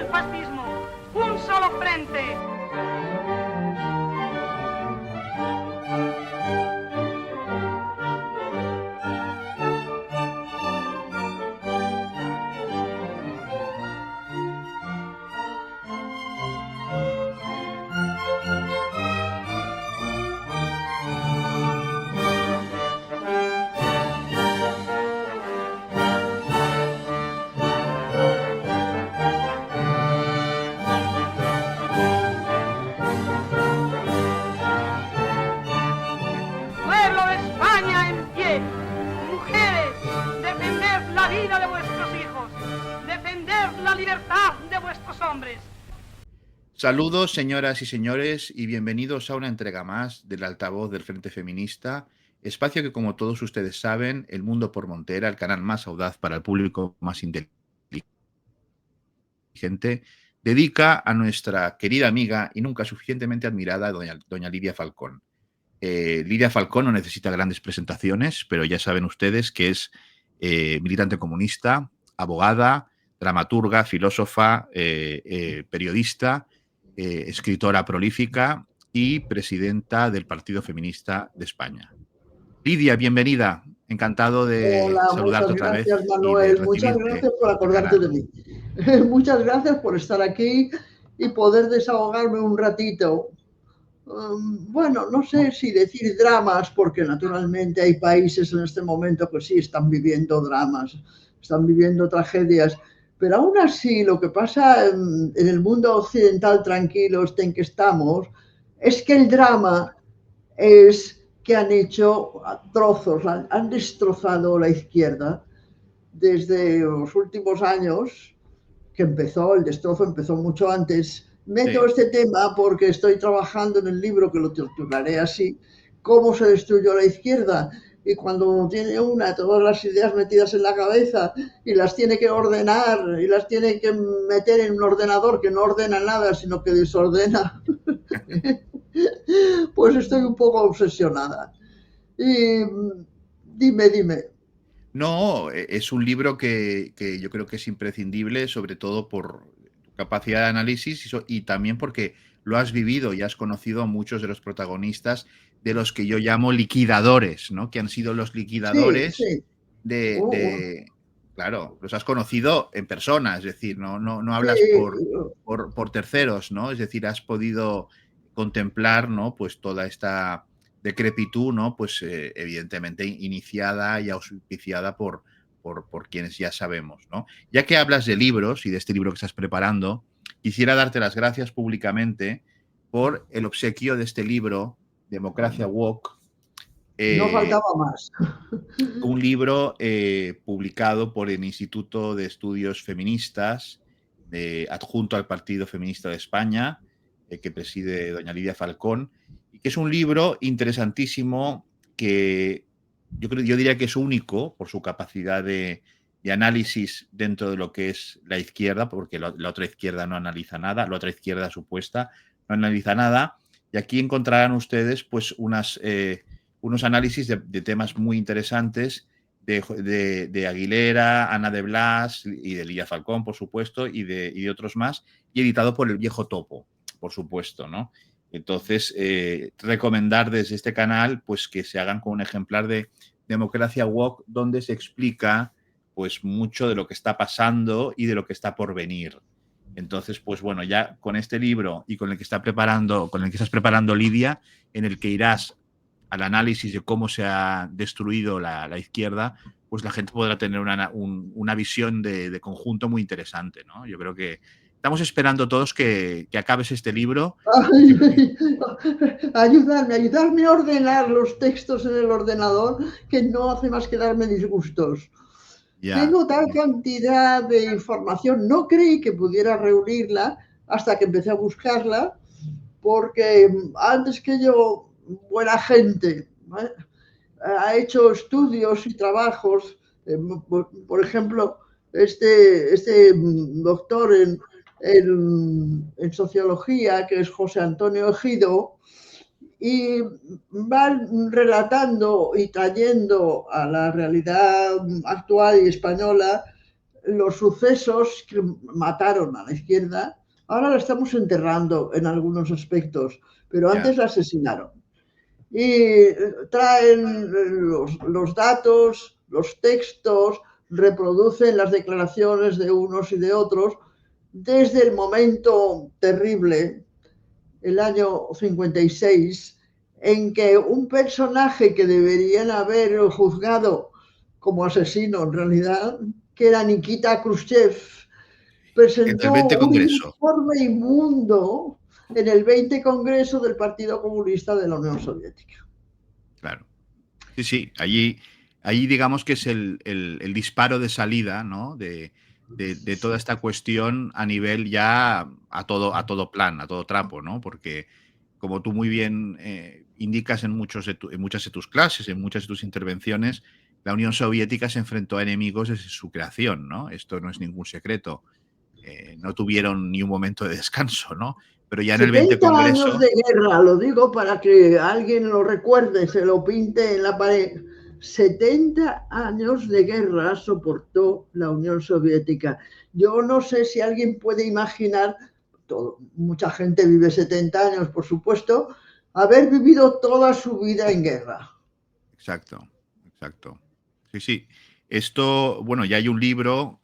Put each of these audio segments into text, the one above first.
el fascismo. Un solo frente. Pueblo de España en pie. Mujeres, defended la vida de vuestros hijos. Defended la libertad de vuestros hombres. Saludos, señoras y señores, y bienvenidos a una entrega más del altavoz del Frente Feminista, espacio que, como todos ustedes saben, El Mundo por Montera, el canal más audaz para el público más inteligente, dedica a nuestra querida amiga y nunca suficientemente admirada doña Lidia Falcón. Lidia Falcón no necesita grandes presentaciones, pero ya saben ustedes que es militante comunista, abogada, dramaturga, filósofa, periodista, escritora prolífica y presidenta del Partido Feminista de España. Lidia, bienvenida. Encantado de saludarte otra vez. Muchas gracias, Manuel. Muchas gracias por acordarte de mí. Muchas gracias por estar aquí y poder desahogarme un ratito. Bueno, no sé si decir dramas, porque naturalmente hay países en este momento que sí están viviendo dramas, están viviendo tragedias, pero aún así lo que pasa en el mundo occidental tranquilo en que estamos es que el drama es que han hecho trozos, han destrozado la izquierda desde los últimos años, que el destrozo empezó mucho antes. Meto este tema porque estoy trabajando en el libro que lo titularé así, ¿Cómo se destruyó la izquierda? Y cuando tiene todas las ideas metidas en la cabeza y las tiene que ordenar y las tiene que meter en un ordenador que no ordena nada, sino que desordena, pues estoy un poco obsesionada. Y dime. No, es un libro que yo creo que es imprescindible, sobre todo por tu capacidad de análisis y también porque lo has vivido y has conocido a muchos de los protagonistas de los que yo llamo liquidadores, ¿no? Que han sido los liquidadores sí. Claro, los has conocido en persona, es decir, no hablas por terceros, ¿no? Es decir, has podido contemplar, ¿no? Pues toda esta decrepitud, ¿no? Pues evidentemente iniciada y auspiciada por quienes ya sabemos, ¿no? Ya que hablas de libros y de este libro que estás preparando, quisiera darte las gracias públicamente por el obsequio de este libro, Democracia Woke. No faltaba más. Un libro publicado por el Instituto de Estudios Feministas, adjunto al Partido Feminista de España, que preside doña Lidia Falcón, y que es un libro interesantísimo que yo diría que es único por su capacidad de análisis dentro de lo que es la izquierda, porque la otra izquierda no analiza nada, la otra izquierda supuesta no analiza nada, y aquí encontrarán ustedes pues unos análisis de temas muy interesantes de Aguilera, Ana de Blas y de Lidia Falcón, por supuesto, y de otros más, y editado por El Viejo Topo, por supuesto, ¿no? Entonces, recomendar desde este canal pues que se hagan con un ejemplar de Democracia Woke, donde se explica pues mucho de lo que está pasando y de lo que está por venir. Entonces, pues bueno, ya con este libro y con el que estás preparando, Lidia, en el que irás al análisis de cómo se ha destruido la izquierda, pues la gente podrá tener una visión de conjunto muy interesante, ¿no? Yo creo que estamos esperando todos que acabes este libro. Ayudarme a ordenar los textos en el ordenador, que no hace más que darme disgustos. Tengo tal cantidad de información, no creí que pudiera reunirla hasta que empecé a buscarla, porque antes que yo, buena gente, ha hecho estudios y trabajos, por ejemplo, este doctor en sociología, que es José Antonio Ejido, y van relatando y trayendo a la realidad actual y española los sucesos que mataron a la izquierda, ahora la estamos enterrando en algunos aspectos, pero antes la asesinaron. Y traen los datos, los textos, reproducen las declaraciones de unos y de otros desde el momento terrible, el año 56, en que un personaje que deberían haber juzgado como asesino en realidad, que era Nikita Khrushchev, presentó un informe inmundo en el 20 Congreso del Partido Comunista de la Unión Soviética. Claro. Sí, sí, allí digamos que es el disparo de salida, ¿no? de toda esta cuestión a nivel ya a todo plan, a todo trapo, ¿no? Porque como tú muy bien indicas en muchas de tus clases, en muchas de tus intervenciones, la Unión Soviética se enfrentó a enemigos desde su creación, ¿no? Esto no es ningún secreto. No tuvieron ni un momento de descanso, ¿no? Pero ya en el 20 Congreso... 70 años de guerra, lo digo para que alguien lo recuerde, se lo pinte en la pared. 70 años de guerra soportó la Unión Soviética. Yo no sé si alguien puede imaginar, mucha gente vive 70 años, por supuesto, haber vivido toda su vida en guerra. Exacto, exacto. Sí, sí. Esto, bueno, ya hay un libro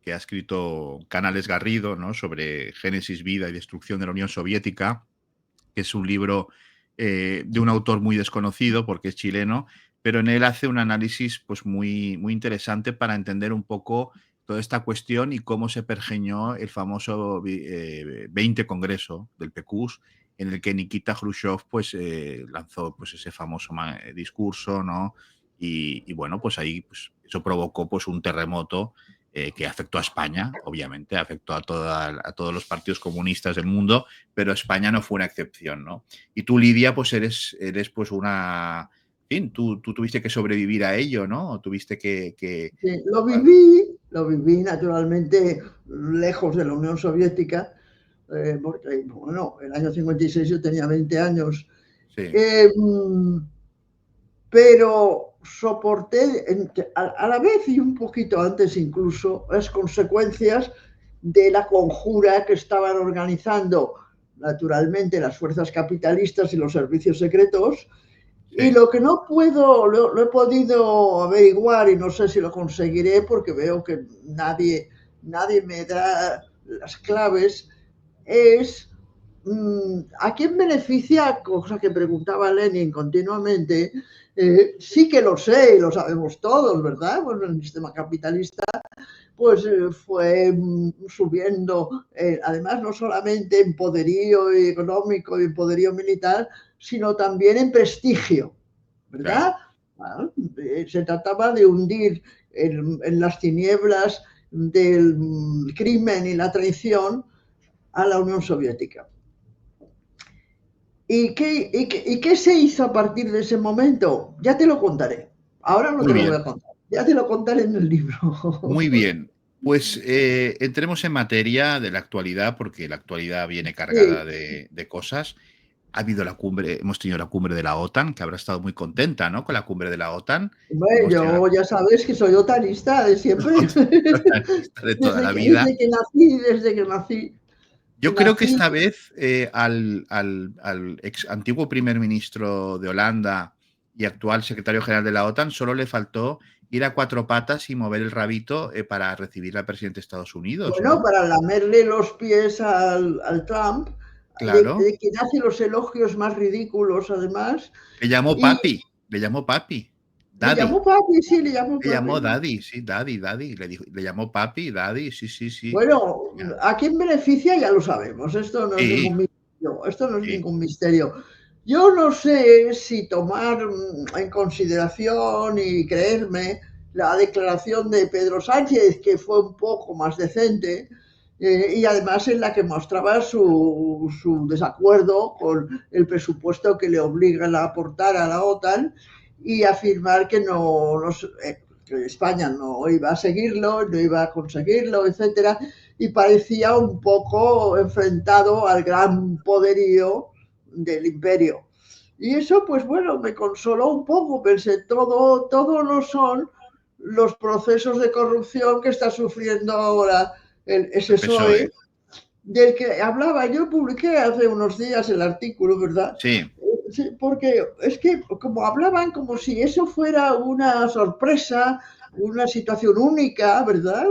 que ha escrito Canales Garrido, ¿no? Sobre génesis, vida y destrucción de la Unión Soviética, que es un libro de un autor muy desconocido porque es chileno, pero en él hace un análisis pues, muy, muy interesante para entender un poco toda esta cuestión y cómo se pergeñó el famoso 20 Congreso del PQS, en el que Nikita Khrushchev pues, lanzó pues, ese famoso discurso, ¿no? Y bueno, pues ahí pues, eso provocó pues, un terremoto que afectó a España, obviamente, afectó a todos los partidos comunistas del mundo, pero España no fue una excepción, ¿no? Y tú, Lidia, pues eres pues una... En fin, tú tuviste que sobrevivir a ello, ¿no? Tuviste que... Sí, lo viví naturalmente lejos de la Unión Soviética, porque, bueno, el año 56 yo tenía 20 años. Sí. Pero soporté a la vez y un poquito antes incluso las consecuencias de la conjura que estaban organizando naturalmente las fuerzas capitalistas y los servicios secretos. Sí. Y lo que no puedo, lo he podido averiguar y no sé si lo conseguiré porque veo que nadie me da las claves, es ¿a quién beneficia? Cosa que preguntaba Lenin continuamente. Sí que lo sé y lo sabemos todos, ¿verdad? Bueno, el sistema capitalista pues fue subiendo, además no solamente en poderío económico y en poderío militar, sino también en prestigio, ¿verdad? Claro. Se trataba de hundir en las tinieblas del crimen y la traición a la Unión Soviética. ¿Y qué se hizo a partir de ese momento? Ya te lo contaré. Ahora no te lo voy a contar. Ya te lo contaré en el libro. Muy bien. Pues entremos en materia de la actualidad, porque la actualidad viene cargada de cosas. Ha habido la cumbre, hemos tenido la cumbre de la OTAN, que habrá estado muy contenta, ¿no? Con la cumbre de la OTAN. Bueno, yo ya sabes que soy otanista de siempre. Otanista de toda la vida. Desde que nací. Yo creo que esta vez al antiguo primer ministro de Holanda y actual secretario general de la OTAN solo le faltó ir a cuatro patas y mover el rabito para recibir al presidente de Estados Unidos. Bueno, ¿no? Para lamerle los pies al Trump, claro. de quien hace los elogios más ridículos, además. Le llamó papi, le llamó papi. Daddy. Le llamó papi, sí, le llamó papi. Le llamó daddy, sí, daddy. Le llamó papi, daddy, sí. Bueno, ¿a quién beneficia? Ya lo sabemos. Esto no es ningún misterio. Esto no es ningún misterio. Yo no sé si tomar en consideración y creerme la declaración de Pedro Sánchez, que fue un poco más decente, y además en la que mostraba su desacuerdo con el presupuesto que le obligan a aportar a la OTAN y afirmar que que España no iba a seguirlo, no iba a conseguirlo, etcétera, y parecía un poco enfrentado al gran poderío del imperio. Y eso, pues bueno, me consoló un poco, pensé, todo no son los procesos de corrupción que está sufriendo ahora ese PSOE, del que hablaba. Yo publiqué hace unos días el artículo, ¿verdad? Sí. Sí, porque es que como hablaban como si eso fuera una sorpresa, una situación única, ¿verdad?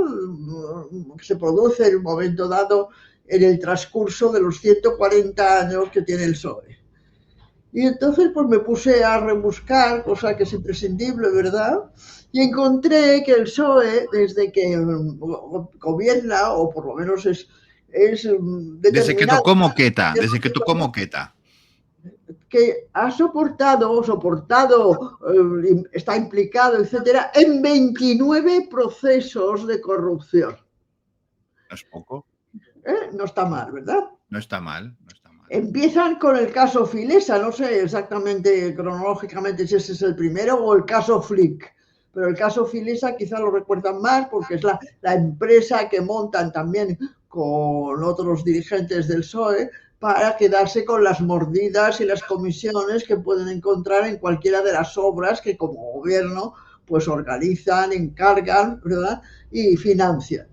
Que se produce en un momento dado en el transcurso de los 140 años que tiene el PSOE. Y entonces pues me puse a rebuscar, cosa que es imprescindible, ¿verdad? Y encontré que el PSOE, desde que gobierna, o por lo menos es desde que tocó Moqueta, que ha soportado, está implicado, etcétera, en 29 procesos de corrupción. No es poco. No está mal, ¿verdad? No está mal, no está mal. Empiezan con el caso Filesa, no sé exactamente cronológicamente si ese es el primero o el caso Flick, pero el caso Filesa quizá lo recuerdan más porque es la empresa que montan también con otros dirigentes del PSOE para quedarse con las mordidas y las comisiones que pueden encontrar en cualquiera de las obras que como gobierno pues organizan, encargan, ¿verdad? Y financian.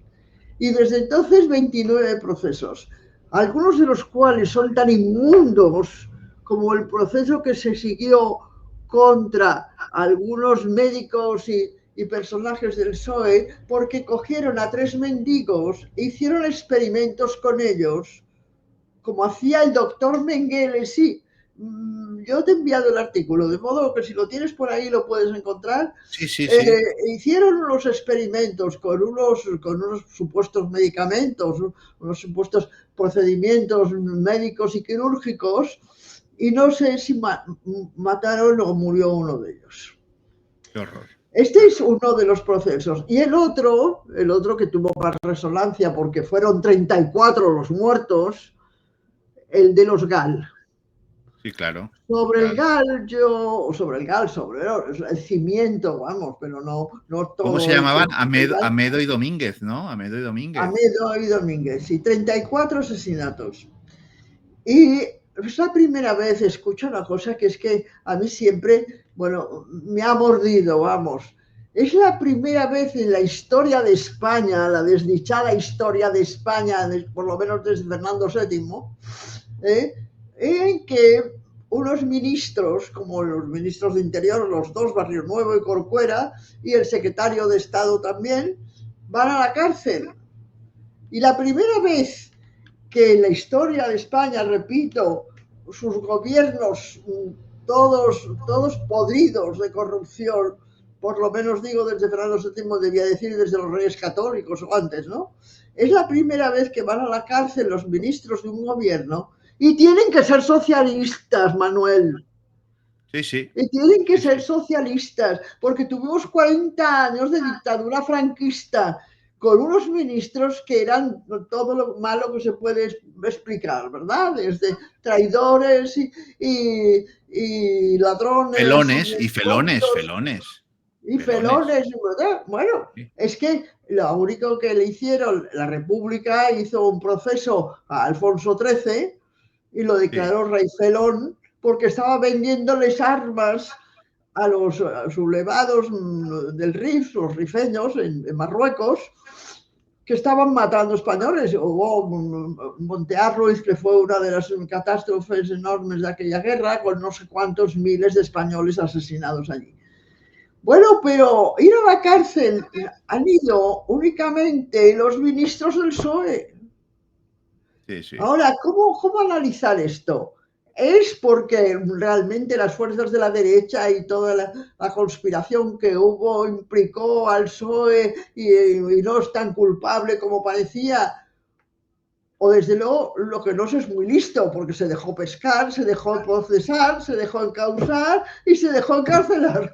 Y desde entonces 29 procesos, algunos de los cuales son tan inmundos como el proceso que se siguió contra algunos médicos y personajes del PSOE porque cogieron a 3 mendigos e hicieron experimentos con ellos, como hacía el doctor Mengele. Sí, yo te he enviado el artículo, de modo que si lo tienes por ahí lo puedes encontrar. Sí. Hicieron unos experimentos con unos supuestos medicamentos, unos supuestos procedimientos médicos y quirúrgicos, y no sé si mataron o murió uno de ellos. Qué horror. Este es uno de los procesos. Y el otro que tuvo más resonancia porque fueron 34 los muertos, el de los GAL. Sí, claro. Sobre el cimiento, vamos, pero no todo. ¿Cómo se llamaban? Amedo y Domínguez, ¿no? Amedo y Domínguez, sí, 34 asesinatos. Y es la primera vez, escucho una cosa que es que a mí siempre, bueno, me ha mordido, vamos. Es la primera vez en la historia de España, la desdichada historia de España, por lo menos desde Fernando VII, en que unos ministros, como los ministros de Interior, los dos, Barrio Nuevo y Corcuera, y el secretario de Estado también, van a la cárcel. Y la primera vez que en la historia de España, repito, sus gobiernos, todos podridos de corrupción, por lo menos digo desde Fernando VII, debía decir desde los Reyes Católicos o antes, ¿no? Es la primera vez que van a la cárcel los ministros de un gobierno y tienen que ser socialistas, Manuel. Sí. Y tienen que ser socialistas, porque tuvimos 40 años de dictadura franquista con unos ministros que eran todo lo malo que se puede explicar, ¿verdad? Desde traidores y ladrones. Felones, ¿verdad? Bueno, sí. Es que lo único que le hicieron, la República hizo un proceso a Alfonso XIII y lo declaró rey felón porque estaba vendiéndoles armas a los sublevados del Rif, los rifeños en Marruecos, que estaban matando españoles. Hubo Montearruiz, que fue una de las catástrofes enormes de aquella guerra, con no sé cuántos miles de españoles asesinados allí. Bueno, pero ir a la cárcel han ido únicamente los ministros del PSOE. Sí. Ahora, ¿cómo analizar esto? ¿Es porque realmente las fuerzas de la derecha y toda la conspiración que hubo implicó al PSOE y no es tan culpable como parecía? O desde luego lo que no es muy listo, porque se dejó pescar, se dejó procesar, se dejó encausar y se dejó encarcelar.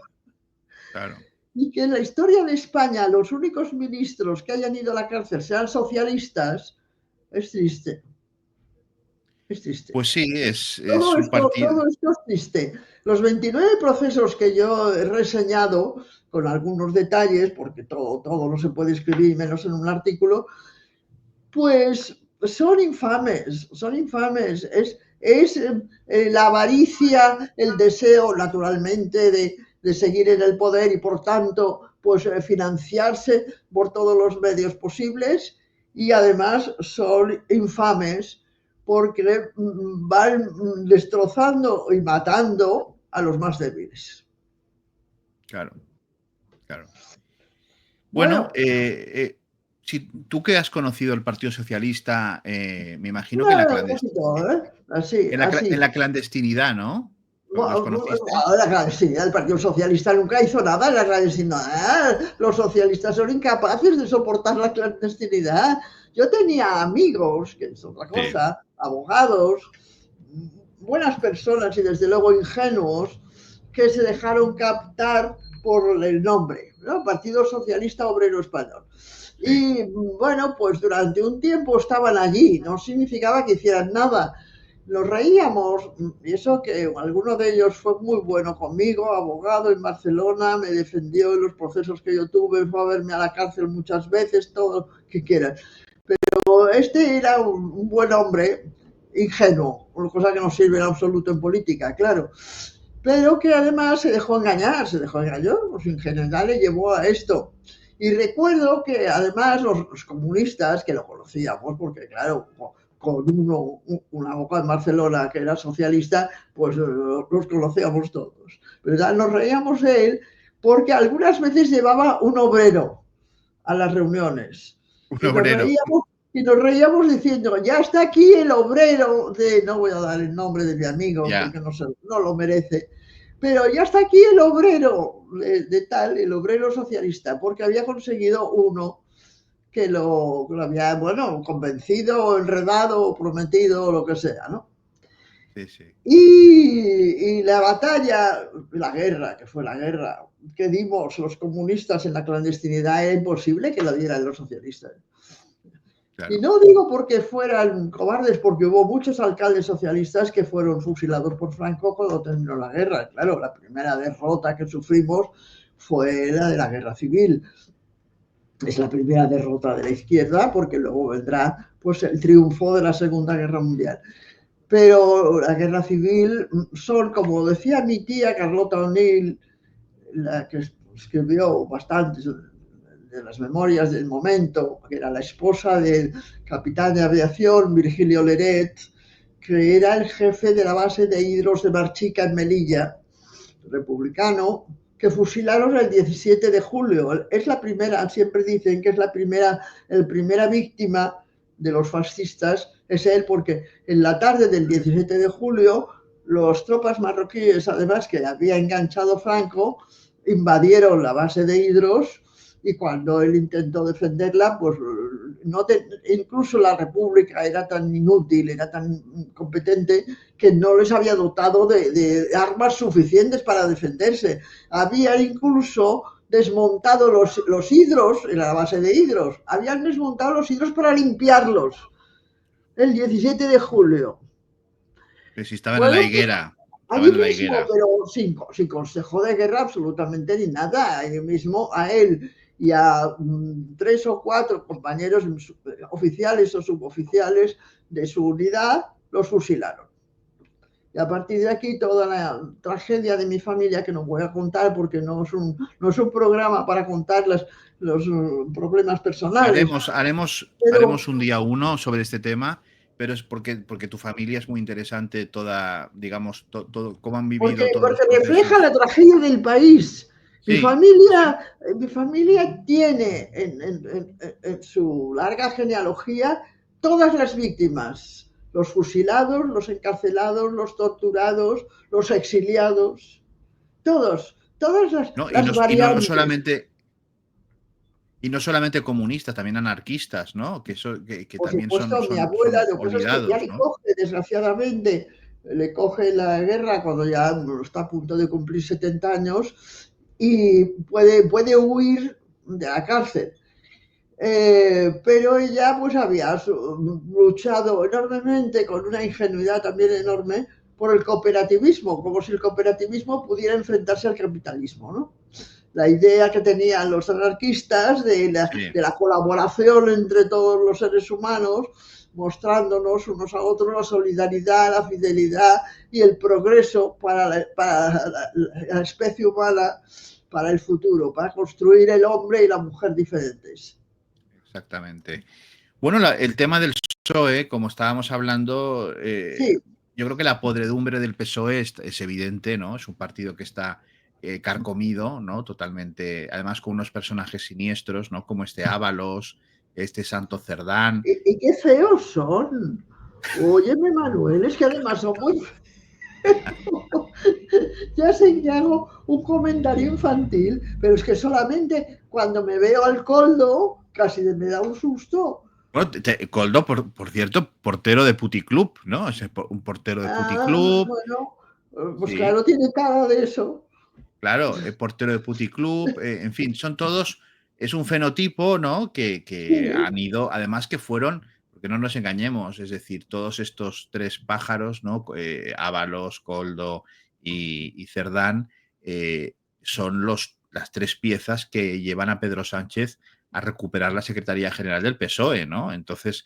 Claro. Y que en la historia de España los únicos ministros que hayan ido a la cárcel sean socialistas, es triste. Es triste. Pues sí, es un partido. Todo esto es triste. Los 29 procesos que yo he reseñado, con algunos detalles, porque todo no se puede escribir menos en un artículo, pues son infames, son infames. Es la avaricia, el deseo, naturalmente, de seguir en el poder y, por tanto, pues financiarse por todos los medios posibles y además son infames porque van destrozando y matando a los más débiles. Claro, claro. Bueno, si tú que has conocido el Partido Socialista, me imagino que en la clandestinidad, ¿no? La clandestinidad, el Partido Socialista nunca hizo nada en la clandestinidad. Los socialistas son incapaces de soportar la clandestinidad. Yo tenía amigos, que es otra cosa, abogados, buenas personas y desde luego ingenuos, que se dejaron captar por el nombre, ¿no? Partido Socialista Obrero Español. Y bueno, pues durante un tiempo estaban allí, no significaba que hicieran nada. Nos reíamos, y eso que alguno de ellos fue muy bueno conmigo, abogado en Barcelona, me defendió en los procesos que yo tuve, fue a verme a la cárcel muchas veces, todo lo que quieran. Pero este era un buen hombre, ingenuo, una cosa que no sirve en absoluto en política, claro. Pero que además se dejó engañar, su ingenuidad le llevó a esto. Y recuerdo que además los comunistas, que lo conocíamos, porque claro, con un abogado en Barcelona que era socialista, pues los conocíamos todos. Pero ya nos reíamos de él porque algunas veces llevaba un obrero a las reuniones. Y nos reíamos diciendo, ya está aquí el obrero de, no voy a dar el nombre de mi amigo, porque no lo merece, pero ya está aquí el obrero de tal, el obrero socialista, porque había conseguido uno que lo había, bueno, convencido, enredado, prometido, lo que sea, ¿no? Sí, sí. Y la batalla, la guerra, que fue la guerra que dimos los comunistas en la clandestinidad, era imposible que la dieran los socialistas. Claro. Y no digo porque fueran cobardes, porque hubo muchos alcaldes socialistas que fueron fusilados por Franco cuando terminó la guerra. Claro, la primera derrota que sufrimos fue la de la guerra civil. Es la primera derrota de la izquierda, porque luego vendrá pues el triunfo de la Segunda Guerra Mundial. Pero la guerra civil son, como decía mi tía Carlota O'Neill, la que escribió bastantes de las memorias del momento, que era la esposa del capitán de aviación Virgilio Leret, que era el jefe de la base de Hidros de Marchica en Melilla, republicano, que fusilaron el 17 de julio. Es la primera, siempre dicen que es la primera víctima de los fascistas, es él, porque en la tarde del 17 de julio las tropas marroquíes, además que había enganchado Franco, invadieron la base de Hidros y cuando él intentó defenderla, pues incluso la República era tan inútil, era tan incompetente que no les había dotado de armas suficientes para defenderse. Había incluso desmontado los hidros, en la base de Hidros, habían desmontado los hidros para limpiarlos el 17 de julio. Pero si estaban en la higuera. Allí mismo, pero sin consejo de guerra absolutamente ni nada. Ahí mismo a él y a 3 o 4 compañeros oficiales o suboficiales de su unidad los fusilaron. Y a partir de aquí toda la tragedia de mi familia, que no voy a contar porque no es un programa para contar los problemas personales. Haremos un día uno sobre este tema, pero es porque tu familia es muy interesante, toda, digamos, todo cómo han vivido. Porque refleja la tragedia del país. Sí. Mi familia tiene en su larga genealogía todas las víctimas, los fusilados, los encarcelados, los torturados, los exiliados, todas las variantes. Y no solamente comunistas, también anarquistas, ¿no? Que también supuesto, son mi abuela, son olvidados, ya ¿no? Desgraciadamente, le coge la guerra cuando ya está a punto de cumplir 70 años y puede huir de la cárcel. Pero ella pues había luchado enormemente, con una ingenuidad también enorme, por el cooperativismo, como si el cooperativismo pudiera enfrentarse al capitalismo, ¿no? La idea que tenían los anarquistas de la colaboración entre todos los seres humanos, mostrándonos unos a otros la solidaridad, la fidelidad y el progreso para la especie humana, para el futuro, para construir el hombre y la mujer diferentes. Exactamente. Bueno, el tema del PSOE, como estábamos hablando, Sí. yo creo que la podredumbre del PSOE es evidente, ¿no? Es un partido que está carcomido, ¿no? Totalmente, además con unos personajes siniestros, ¿no? Como este Ábalos, este Santo Cerdán. Y qué feos son. Óyeme, Manuel, es que además son muy ya sé que hago un comentario infantil, pero es que solamente cuando me veo al Coldo casi me da un susto. Bueno, Coldo, por cierto, portero de Puticlub, ¿no? Es un portero de Puticlub. Bueno, pues Sí, claro, tiene cara de eso. claro, portero de Puticlub, en fin, son todos, es un fenotipo, ¿no? Que Sí, han ido, además que fueron, porque no nos engañemos, es decir, todos estos tres pájaros, ¿no? Ábalos, Coldo y Cerdán, son las tres piezas que llevan a Pedro Sánchez a recuperar la Secretaría General del PSOE, ¿no? Entonces,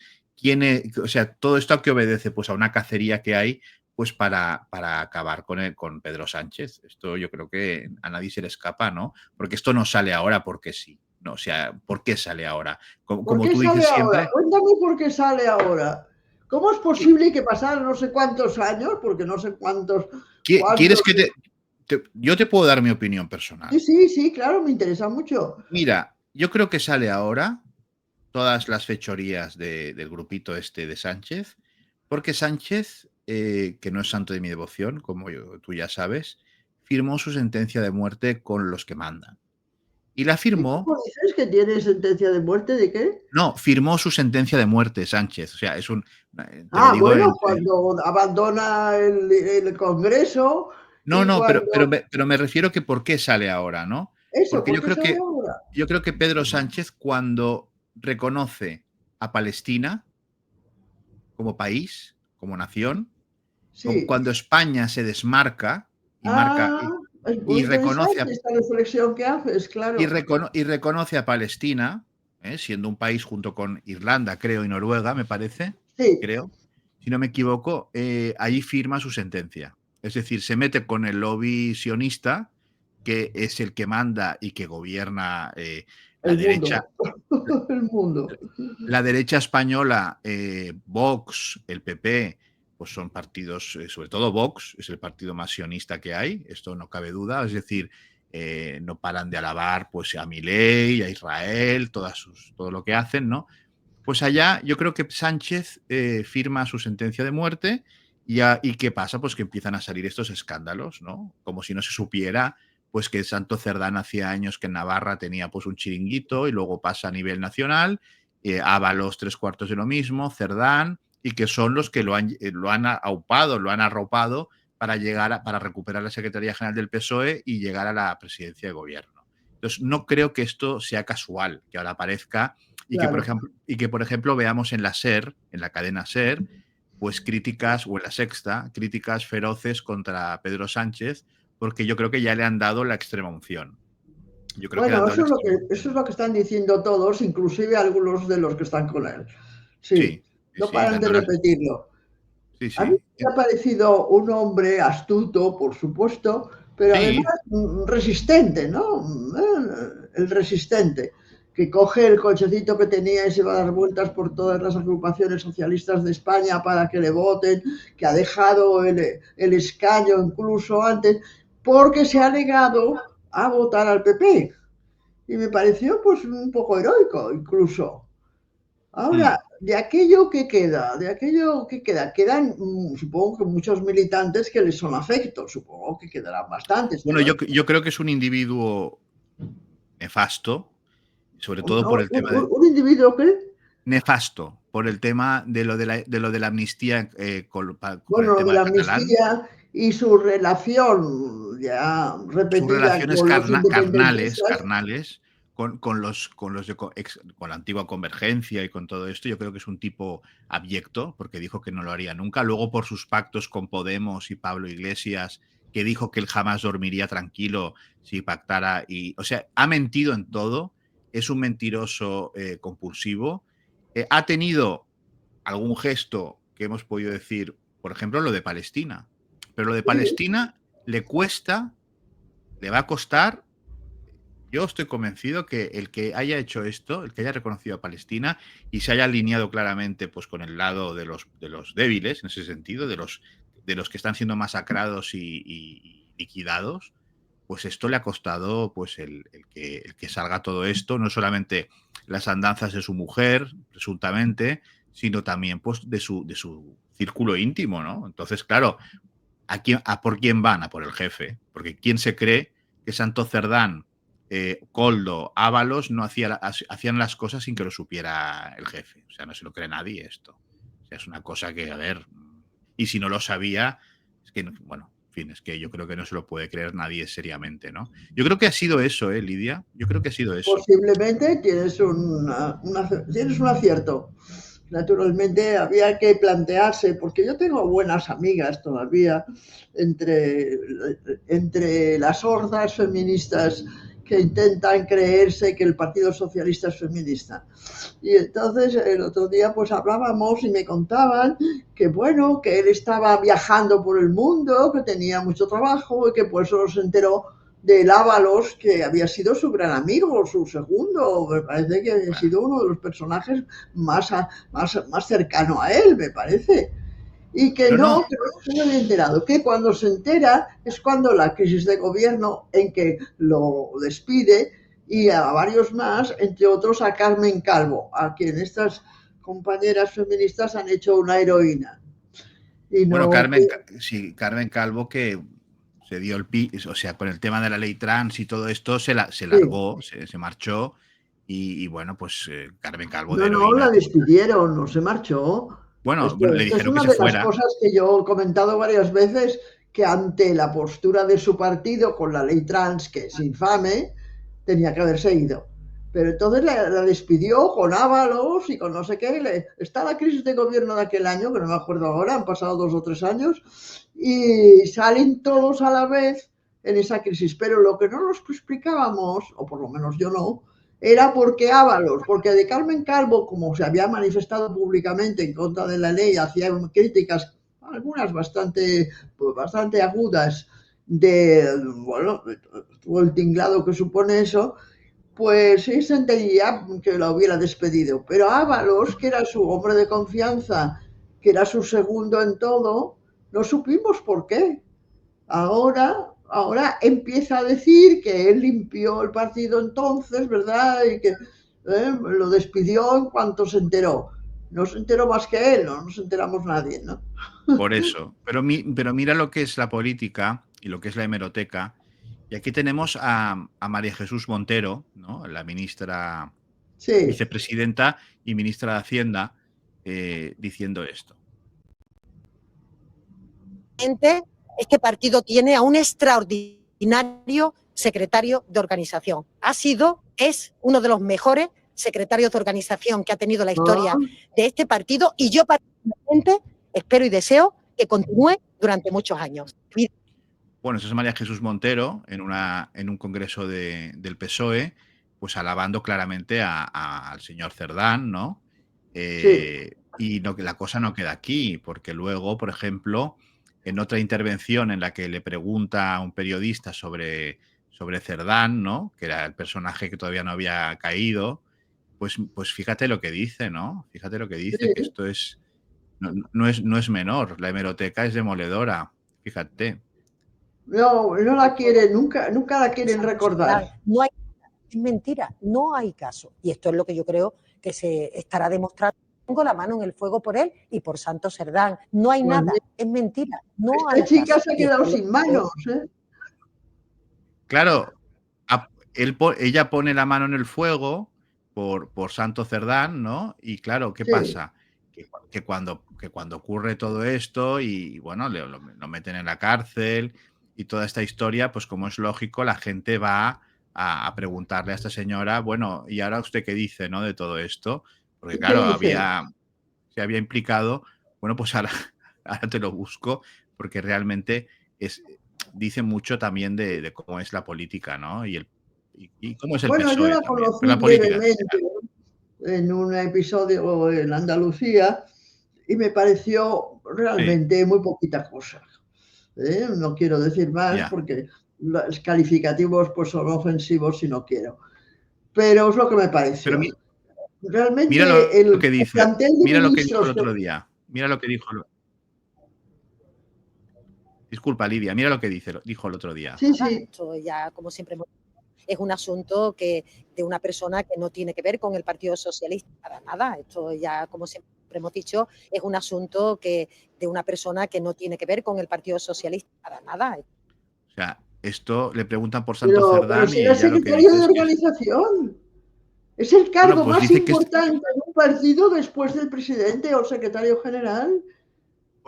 o sea, todo esto a qué obedece, pues a una cacería que hay pues para acabar con Pedro Sánchez. Esto yo creo que a nadie se le escapa, ¿no? Porque esto no sale ahora porque sí. No, o sea, ¿por qué sale ahora? ¿Por Como qué tú sale dices ahora? siempre. Cuéntame por qué sale ahora. ¿Cómo es posible que pasaran no sé cuántos años? Porque no sé cuántos. ¿Quieres que yo te puedo dar mi opinión Sí, personal? sí, sí, claro, me interesa mucho. Mira, yo creo que sale ahora todas las fechorías del grupito este de Sánchez, porque Sánchez, que no es santo de mi devoción, como tú ya sabes, firmó su sentencia de muerte con los que mandan. Y la ¿Y firmó. cómo dices que tiene sentencia de muerte? ¿De qué? No, firmó su sentencia de muerte, Sánchez. O sea, te lo digo Bueno, cuando abandona el Congreso no, y no, cuando. pero me refiero que por qué sale ahora, ¿no? Eso, Porque ¿por qué sale ahora? yo creo que Pedro Sánchez, cuando reconoce a Palestina como país, como nación, Sí. cuando España se desmarca y marca Ah, es muy y reconoce interesante esta reflexión que haces, claro. y reconoce a Palestina, siendo un país junto con Irlanda, creo, y Noruega, me parece, Sí, creo, si no me equivoco, ahí firma su sentencia. Es decir, se mete con el lobby sionista, que es el que manda y que gobierna la el derecha. mundo, el mundo. La derecha española, Vox, el PP, pues son partidos, sobre todo Vox, es el partido más sionista que hay, esto no cabe duda, es decir, no paran de alabar pues a Milei, a Israel, todo lo que hacen, ¿no? Pues allá yo creo que Sánchez firma su sentencia de muerte y ¿qué pasa? Pues que empiezan a salir estos escándalos, ¿no? Como si no se supiera pues que Santo Cerdán hacía años que en Navarra tenía pues un chiringuito y luego pasa a nivel nacional, Ábalos 3/4 de lo mismo, Cerdán, y que son los que lo han aupado, lo han arropado para para recuperar la Secretaría General del PSOE y llegar a la presidencia de gobierno. Entonces, no creo que esto sea casual, que ahora aparezca Claro. y que, por ejemplo, veamos en la SER, en la cadena SER, pues críticas, o en la Sexta, críticas feroces contra Pedro Sánchez, porque yo creo que ya le han dado la extrema unción. Yo creo que le han Bueno, dado la extrema unción. eso es lo que están diciendo todos, inclusive algunos de los que están con él. Sí, Sí, sí, no sí, paran de repetirlo. sí, A mí sí. me ha parecido un hombre astuto, por supuesto, pero además Sí, resistente, ¿no? El resistente, que coge el cochecito que tenía y se va a dar vueltas por todas las agrupaciones socialistas de España para que le voten, que ha dejado el escaño incluso antes, porque se ha negado a votar al PP. Y me pareció pues un poco heroico incluso. Ahora, mm. de aquello que queda, quedan, supongo que muchos militantes que les son afectos, supongo que quedarán bastantes, Bueno, pero yo creo que es un individuo nefasto, sobre un, todo por el tema de un individuo que, nefasto, por el tema de lo de la amnistía con el bueno, lo de tema la catalán. amnistía y su relación ya Sus repetida relaciones con los independentistas, carnales con la antigua Convergencia y con todo esto, yo creo que es un tipo abyecto, porque dijo que no lo haría nunca. Luego, por sus pactos con Podemos y Pablo Iglesias, que dijo que él jamás dormiría tranquilo si pactara. O sea, ha mentido en todo, es un mentiroso compulsivo. Ha tenido algún gesto que hemos podido decir, por ejemplo, lo de Palestina. Pero lo de sí, Palestina le va a costar Yo estoy convencido que el que haya hecho esto, el que haya reconocido a Palestina y se haya alineado claramente pues, con el lado de los débiles, en ese sentido, de los que están siendo masacrados y liquidados, pues esto le ha costado pues, el que salga todo esto, no solamente las andanzas de su mujer, presuntamente, sino también pues, de su círculo íntimo, ¿no? Entonces, claro, ¿a por quién van? A por el jefe. Porque ¿quién se cree que Santo Cerdán, Koldo, Ábalos no hacían las cosas sin que lo supiera el jefe? O sea, no se lo cree nadie esto. O sea, es una cosa que, a ver, y si no lo sabía, es que, bueno, en fin, es que yo creo que no se lo puede creer nadie seriamente, ¿no? Yo creo que ha sido eso, Lidia? Yo creo que ha sido eso. Posiblemente tienes un acierto. Naturalmente había que plantearse, porque yo tengo buenas amigas todavía entre las hordas feministas que intentan creerse que el Partido Socialista es feminista. Y entonces el otro día pues hablábamos y me contaban que bueno, que él estaba viajando por el mundo, que tenía mucho trabajo y que por eso se enteró del Ábalos, que había sido su gran amigo, su segundo, me parece que había sido uno de los personajes más cercano a él, me parece. Y que no se me había enterado, que cuando se entera es cuando la crisis de gobierno en que lo despide y a varios más, entre otros a Carmen Calvo, a quien estas compañeras feministas han hecho una heroína. Y no, bueno, Carmen Calvo, que se dio o sea, con el tema de la ley trans y todo esto, se largó, sí. se marchó y bueno, pues Carmen Calvo de heroína. No, la despidieron, no se marchó. Bueno, le dijeron que se fuera. Es una de las cosas que yo he comentado varias veces, que ante la postura de su partido con la ley trans, que es infame, tenía que haberse ido. Pero entonces la despidió con Ábalos y con no sé qué. Está la crisis de gobierno de aquel año, que no me acuerdo ahora, han pasado 2 o 3 años, y salen todos a la vez en esa crisis. Pero lo que no nos explicábamos, o por lo menos yo no, era porque Ábalos, porque de Carmen Calvo, como se había manifestado públicamente en contra de la ley, hacía críticas, algunas bastante agudas, bueno, todo el tinglado que supone eso, pues sí se entendía que lo hubiera despedido. Pero Ábalos, que era su hombre de confianza, que era su segundo en todo, no supimos por qué. Ahora empieza a decir que él limpió el partido entonces, ¿verdad? Y que lo despidió en cuanto se enteró. No se enteró más que él, no nos enteramos nadie, ¿no? Por eso. Pero mira lo que es la política y lo que es la hemeroteca. Y aquí tenemos a María Jesús Montero, ¿no? La ministra, sí, vicepresidenta y ministra de Hacienda, diciendo esto. Este partido tiene a un extraordinario secretario de organización. Es uno de los mejores secretarios de organización que ha tenido la historia de este partido, y yo particularmente espero y deseo que continúe durante muchos años. Bueno, eso es María Jesús Montero en un congreso del PSOE, pues alabando claramente al señor Cerdán, ¿no? Sí. Y la cosa no queda aquí, porque luego, por ejemplo, en otra intervención en la que le pregunta a un periodista sobre Cerdán, ¿no? Que era el personaje que todavía no había caído, pues fíjate lo que dice, ¿no? Fíjate lo que dice, sí, que esto no es menor, la hemeroteca es demoledora, fíjate. No la quieren, nunca la quieren recordar. No hay, es mentira, no hay caso. Y esto es lo que yo creo que se estará demostrando. Pongo la mano en el fuego por él y por Santo Cerdán. No hay nada, es mentira. No hay chica caso. Se ha quedado sin manos, ¿eh? Claro, ella pone la mano en el fuego por Santo Cerdán, ¿no? Y claro, ¿qué pasa? Que cuando ocurre todo esto y bueno, lo meten en la cárcel y toda esta historia, pues como es lógico, la gente va a preguntarle a esta señora, bueno, ¿y ahora usted qué dice, no, de todo esto? Porque claro, se había implicado, bueno, pues ahora te lo busco, porque realmente dice mucho también de cómo es la política, ¿no? Y cómo es el PSOE. Bueno, yo la conocí brevemente en un episodio en Andalucía y me pareció realmente muy poquita cosa. No quiero decir más porque los calificativos pues son ofensivos si no quiero. Pero es lo que me pareció. Pero realmente mira lo que dice, plantel de mira lo que dijo ministros el otro día. Mira lo que dijo. Disculpa, Lidia, mira lo que dijo el otro día. Sí, sí. Esto ya, como siempre, es un asunto de una persona que no tiene que ver con el Partido Socialista para nada. Esto ya, como siempre hemos dicho, es un asunto de una persona que no tiene que ver con el Partido Socialista para nada. O sea, esto le preguntan por Santo Cerdán pero si y era ella lo que secretario dice de es que organización. Es el cargo pues más dice que importante en un partido después del presidente o secretario general.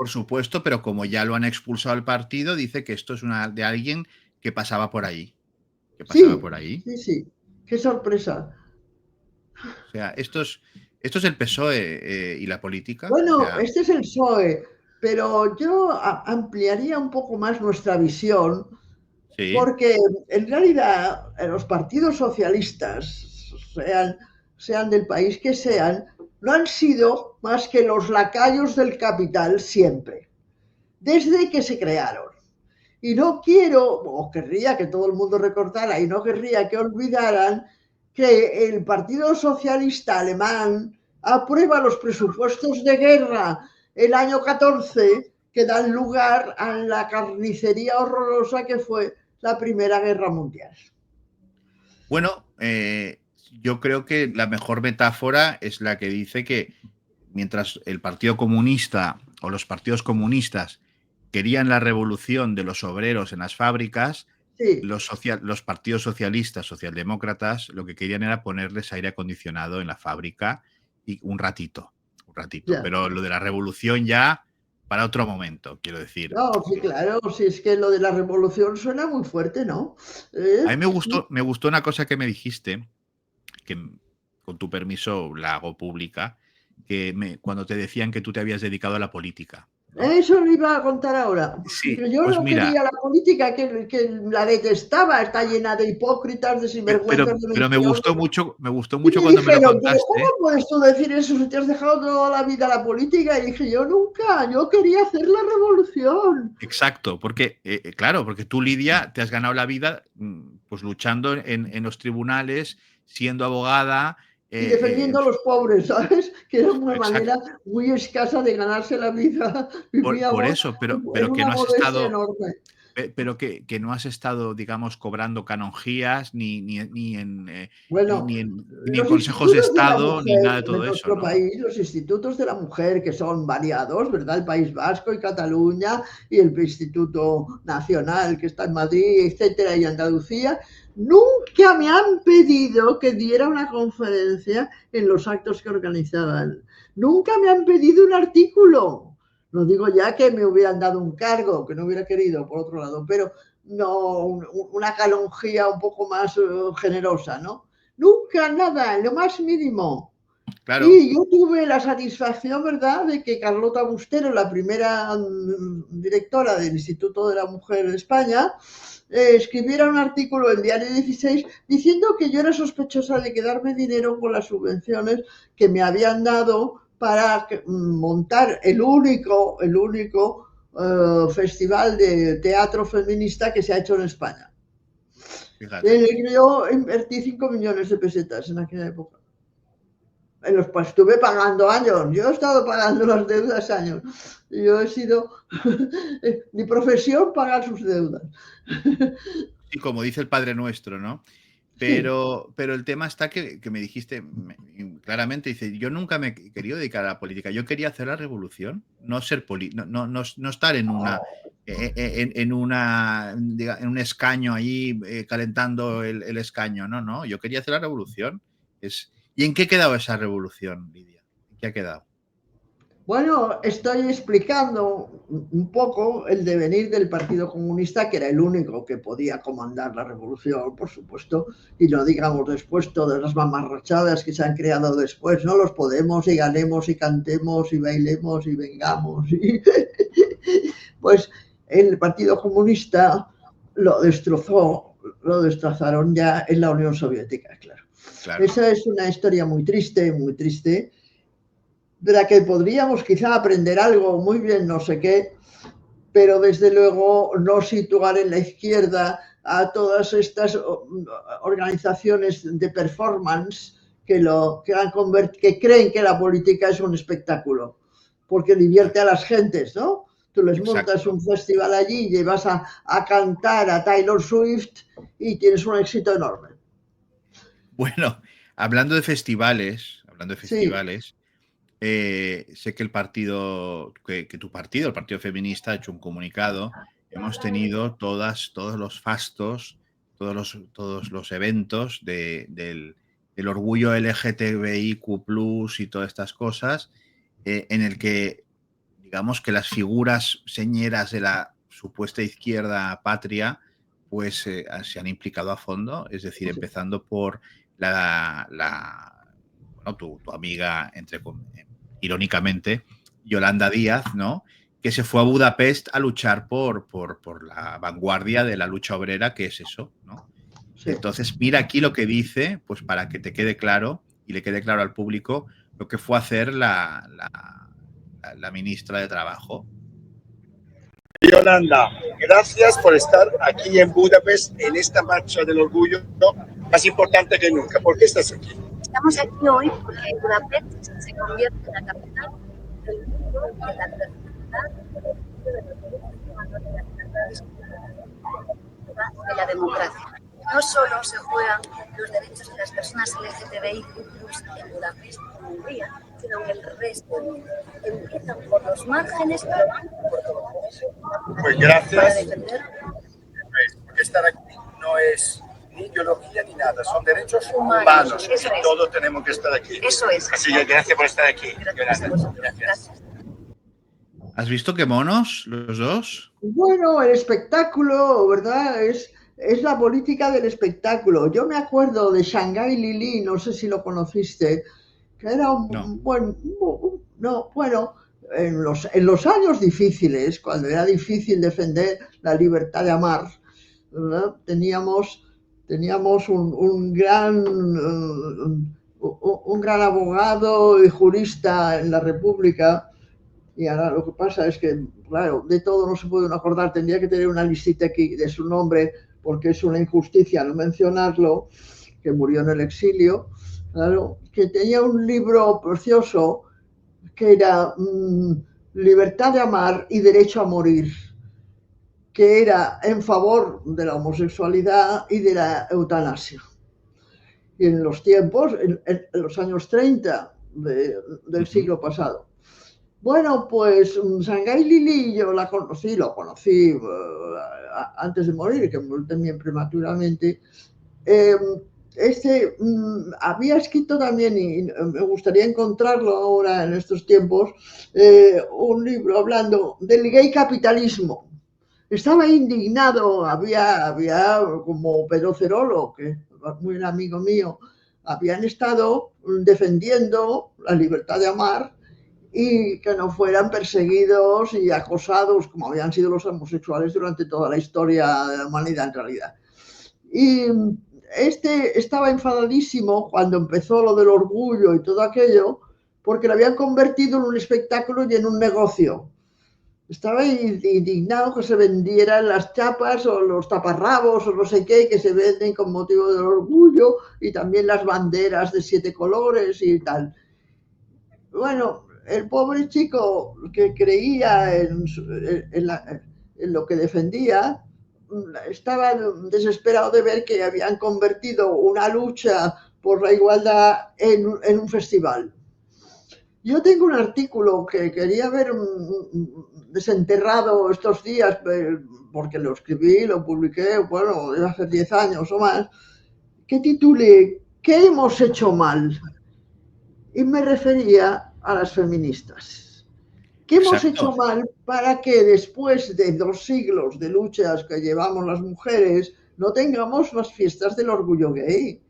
por supuesto, pero como ya lo han expulsado al partido, dice que esto es de alguien que pasaba por ahí. Que pasaba por ahí. Sí, sí. Qué sorpresa. O sea, esto es el PSOE y la política. Bueno, o sea, este es el PSOE, pero yo ampliaría un poco más nuestra visión, sí. porque en realidad los partidos socialistas, sean del país que sean, no han sido más que los lacayos del capital siempre, desde que se crearon. Y no quiero, o querría que todo el mundo recordara, y no querría que olvidaran que el Partido Socialista Alemán aprueba los presupuestos de guerra el año 14 que dan lugar a la carnicería horrorosa que fue la Primera Guerra Mundial. Bueno, yo creo que la mejor metáfora es la que dice que mientras el Partido Comunista o los partidos comunistas querían la revolución de los obreros en las fábricas, sí. los partidos socialistas, socialdemócratas, lo que querían era ponerles aire acondicionado en la fábrica y un ratito. Ya. Pero lo de la revolución ya para otro momento, quiero decir. No, sí, claro, si es que lo de la revolución suena muy fuerte, ¿no? A mí me gustó una cosa que me dijiste, que con tu permiso la hago pública, cuando te decían que tú te habías dedicado a la política, ¿no? Eso lo iba a contar ahora. Sí, Yo pues no quería la política, que la detestaba, está llena de hipócritas, de sinvergüenzas. Pero me gustó mucho y me cuando me lo contaste. ¿Cómo puedes tú decir eso si te has dejado toda la vida la política? Y dije, yo quería hacer la revolución. Exacto, porque claro, porque tú, Lidia, te has ganado la vida pues luchando en los tribunales, siendo abogada. Y defendiendo a los pobres, ¿sabes? Que era una manera muy escasa de ganarse la vida. Por eso, pero que no has estado enorme. Pero que no has estado, digamos, cobrando canonjías ni en consejos de Estado, mujer, ni nada de todo en nuestro eso, ¿no? país, los institutos de la mujer, que son variados, ¿verdad? El País Vasco y Cataluña, y el Instituto Nacional, que está en Madrid, etcétera, y Andalucía, nunca me han pedido que diera una conferencia en los actos que organizaban. Nunca me han pedido un artículo. No digo ya que me hubieran dado un cargo, que no hubiera querido, por otro lado, pero no una canonjía un poco más generosa, ¿no? Nunca nada, lo más mínimo. Claro. Y yo tuve la satisfacción, ¿verdad?, de que Carlota Bustero, la primera directora del Instituto de la Mujer de España, escribiera un artículo en Diario 16 diciendo que yo era sospechosa de quedarme dinero con las subvenciones que me habían dado para montar el único festival de teatro feminista que se ha hecho en España. Yo invertí 5 millones de pesetas en aquella época. Estuve pagando años, yo he estado pagando las deudas años. Yo he sido, mi profesión, pagar sus deudas. Y como dice el Padre Nuestro, ¿no? Pero el tema está que me dijiste claramente, dice, yo nunca me he querido dedicar a la política, yo quería hacer la revolución, no ser no estar en un escaño ahí calentando el escaño, no, yo quería hacer la revolución. ¿Y en qué ha quedado esa revolución, Lidia? ¿En qué ha quedado? Bueno, estoy explicando un poco el devenir del Partido Comunista, que era el único que podía comandar la revolución, por supuesto, y no digamos después todas las mamarrachadas que se han creado después, ¿no? Los Podemos y Ganemos y Cantemos y Bailemos y Vengamos. Pues el Partido Comunista lo destrozaron ya en la Unión Soviética, claro. Esa es una historia muy triste, de la que podríamos quizá aprender algo, muy bien, no sé qué, pero desde luego no situar en la izquierda a todas estas organizaciones de performance que creen que la política es un espectáculo, porque divierte a las gentes, ¿no? Tú les montas un festival allí y vas a cantar a Taylor Swift y tienes un éxito enorme. Bueno, hablando de festivales, Sí. Sé que el partido, que tu partido, el Partido Feminista, ha hecho un comunicado. Hemos tenido todos los fastos, todos los eventos del orgullo LGTBIQ+ y todas estas cosas, en el que, digamos que las figuras señeras de la supuesta izquierda patria, pues se han implicado a fondo, es decir, empezando por tu amiga, irónicamente, Yolanda Díaz, ¿no? Que se fue a Budapest a luchar por la vanguardia de la lucha obrera, que es eso, ¿no? Sí. Entonces, mira aquí lo que dice, pues para que te quede claro y le quede claro al público lo que fue a hacer la ministra de Trabajo. Yolanda, gracias por estar aquí en Budapest en esta marcha del orgullo más importante que nunca. ¿Por qué estás aquí? Estamos aquí hoy porque Budapest se convierte en la capital del mundo de la diversidad, de la democracia. No solo se juegan los derechos de las personas LGTBIQ+ en Budapest o en Hungría, sino en el resto del mundo. Empiezan por los márgenes, pero van por todo. Pues gracias. Porque estar aquí no es ni ideología ni nada, son derechos humanos y todos tenemos que estar aquí. Eso es. Así que gracias por estar aquí. Gracias. ¿Has visto qué monos los dos? Bueno, el espectáculo, ¿verdad? Es la política del espectáculo. Yo me acuerdo de Shanghai Lili, no sé si lo conociste, que era en los años difíciles, cuando era difícil defender la libertad de amar, ¿verdad? Teníamos un gran abogado y jurista en la República, y ahora lo que pasa es que, claro, de todo no se puede acordar, tendría que tener una listita aquí de su nombre, porque es una injusticia no mencionarlo, que murió en el exilio, claro, que tenía un libro precioso que era Libertad de amar y derecho a morir, que era en favor de la homosexualidad y de la eutanasia. Y en los tiempos, en los años 30 del siglo pasado. Bueno, pues Shanghai Lili yo lo conocí antes de morir, que murió también prematuramente. Había escrito también, y me gustaría encontrarlo ahora en estos tiempos, un libro hablando del gay capitalismo. Estaba indignado, había como Pedro Cerolo, que es muy un amigo mío, habían estado defendiendo la libertad de amar y que no fueran perseguidos y acosados como habían sido los homosexuales durante toda la historia de la humanidad en realidad. Y estaba enfadadísimo cuando empezó lo del orgullo y todo aquello, porque lo habían convertido en un espectáculo y en un negocio. Estaba indignado que se vendieran las chapas o los taparrabos o no sé qué que se venden con motivo del orgullo, y también las banderas de 7 colores y tal. Bueno, el pobre chico que creía en lo que defendía estaba desesperado de ver que habían convertido una lucha por la igualdad en un festival. Yo tengo un artículo que quería ver desenterrado estos días, porque lo escribí, lo publiqué, bueno, debe hacer 10 años o más, que titulé ¿Qué hemos hecho mal? Y me refería a las feministas. ¿Qué hemos hecho mal para que después de 2 siglos de luchas que llevamos las mujeres no tengamos las fiestas del orgullo gay?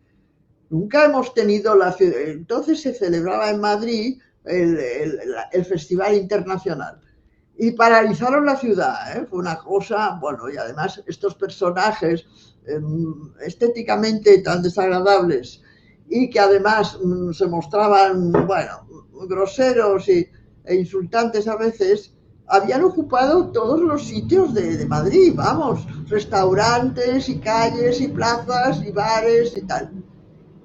Nunca hemos tenido entonces se celebraba en Madrid el Festival Internacional y paralizaron la ciudad, fue una cosa, bueno, y además estos personajes estéticamente tan desagradables y que además se mostraban, bueno, groseros e insultantes a veces, habían ocupado todos los sitios de Madrid, vamos, restaurantes y calles y plazas y bares y tal.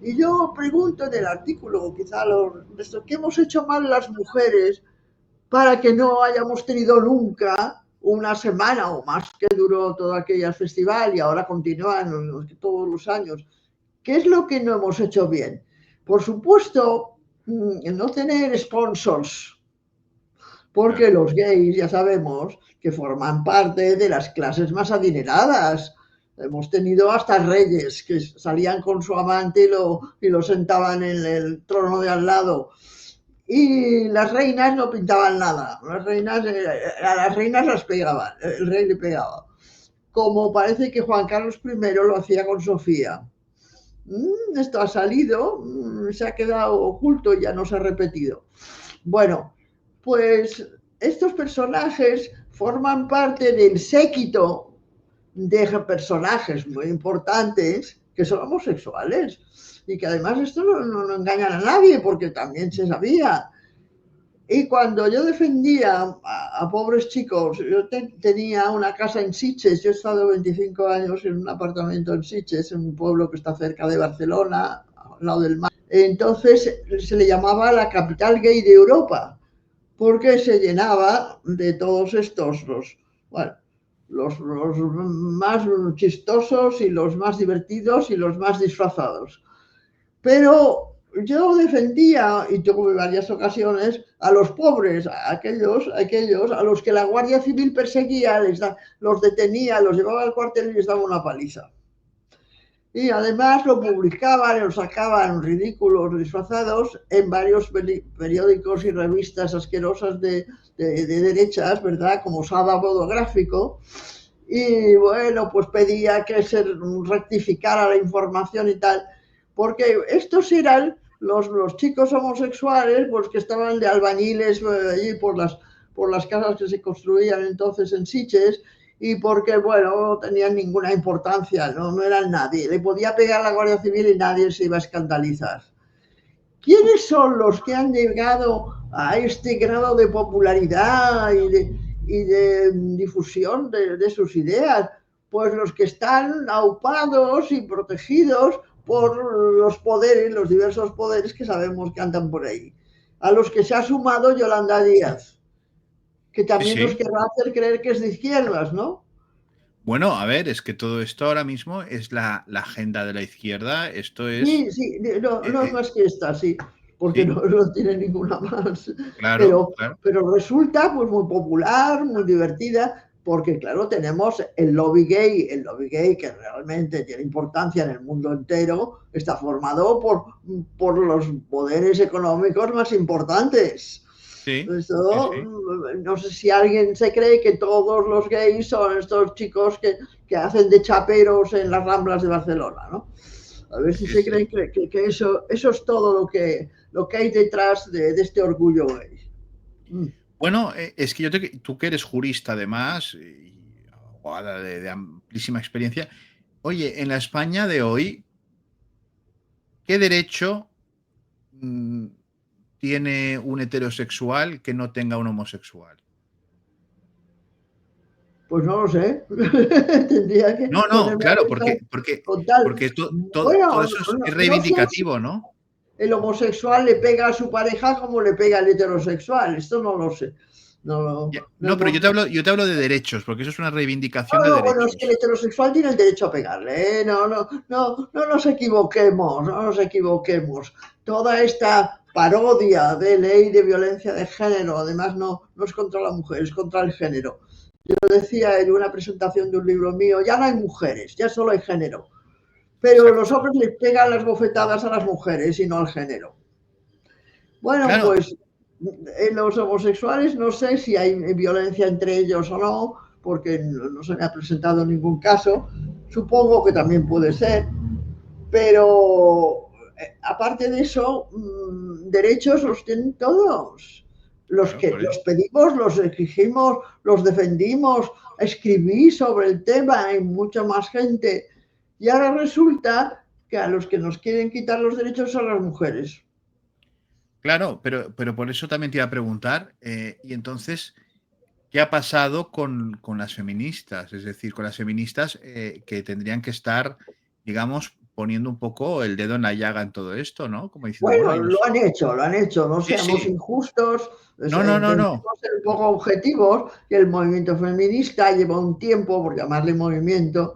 Y yo pregunto en el artículo, quizá ¿qué hemos hecho mal las mujeres para que no hayamos tenido nunca una semana o más que duró todo aquel festival y ahora continúan todos los años? ¿Qué es lo que no hemos hecho bien? Por supuesto, no tener sponsors, porque los gays ya sabemos que forman parte de las clases más adineradas. Hemos tenido hasta reyes que salían con su amante y lo sentaban en el trono de al lado. Y las reinas no pintaban nada. A las reinas las pegaban, el rey le pegaba. Como parece que Juan Carlos I lo hacía con Sofía. Esto ha salido, se ha quedado oculto y ya no se ha repetido. Bueno, pues estos personajes forman parte del séquito de personajes muy importantes que son homosexuales y que además esto no engañan a nadie porque también se sabía. Y cuando yo defendía a pobres chicos, yo tenía una casa en Sitges, yo he estado 25 años en un apartamento en Sitges, en un pueblo que está cerca de Barcelona, al lado del mar. Entonces se le llamaba la capital gay de Europa, porque se llenaba de todos estos, los más chistosos y los más divertidos y los más disfrazados. Pero yo defendía, y tuve varias ocasiones, a los pobres, a aquellos a los que la Guardia Civil perseguía, los detenía, los llevaba al cuartel y les daba una paliza. Y además lo publicaban, lo sacaban ridículos, disfrazados, en varios periódicos y revistas asquerosas de derechas, ¿verdad? Como Sada Vodográfico. Y bueno, pues pedía que se rectificara la información y tal, porque estos eran los chicos homosexuales, pues que estaban de albañiles allí por las casas que se construían entonces en Sitges, y porque, bueno, no tenían ninguna importancia, no eran nadie. Le podía pegar la Guardia Civil y nadie se iba a escandalizar. ¿Quiénes son los que han llegado a este grado de popularidad y de difusión de sus ideas? Pues los que están aupados y protegidos por los poderes, los diversos poderes que sabemos que andan por ahí. A los que se ha sumado Yolanda Díaz, que también nos querrá hacer creer que es de izquierdas, ¿no? Bueno, a ver, es que todo esto ahora mismo es la agenda de la izquierda. Esto es... Sí, no es más que esta, sí, porque sí. no tiene ninguna más. Claro, pero resulta pues muy popular, muy divertida, porque claro, tenemos el lobby gay que realmente tiene importancia en el mundo entero, está formado por los poderes económicos más importantes. Sí, Eso, no sé si alguien se cree que todos los gays son estos chicos que hacen de chaperos en las Ramblas de Barcelona, ¿no? A ver si se creen que eso es todo lo que hay detrás de este orgullo gay. Bueno, es que tú que eres jurista además, y abogada de amplísima experiencia, oye, en la España de hoy, ¿qué derecho tiene un heterosexual que no tenga un homosexual? Pues no lo sé. Tendría que... No, claro, porque todo eso es reivindicativo, ¿no? El homosexual le pega a su pareja como le pega al heterosexual. Esto no lo sé. No, pero yo te hablo de derechos, porque eso es una reivindicación de derechos. Bueno, es que el heterosexual tiene el derecho a pegarle, ¿eh? No nos equivoquemos. Toda esta parodia de ley de violencia de género, además no es contra la mujer, es contra el género. Yo decía en una presentación de un libro mío, ya no hay mujeres, ya solo hay género. Pero los hombres les pegan las bofetadas a las mujeres y no al género. Bueno, claro. Pues en los homosexuales no sé si hay violencia entre ellos o no, porque no se me ha presentado ningún caso. Supongo que también puede ser. Pero aparte de eso, derechos los tienen todos. Los pedimos, los exigimos, los defendimos, escribí sobre el tema, hay mucha más gente. Y ahora resulta que a los que nos quieren quitar los derechos son las mujeres. Claro, pero por eso también te iba a preguntar, y entonces, ¿qué ha pasado con las feministas? Es decir, con las feministas que tendrían que estar, digamos, poniendo un poco el dedo en la llaga en todo esto, ¿no? Como diciendo, bueno, Bueno, lo han hecho, no sí, seamos sí. injustos, No, no, no, intentemos no. ser un poco objetivos, que el movimiento feminista lleva un tiempo, por llamarle movimiento,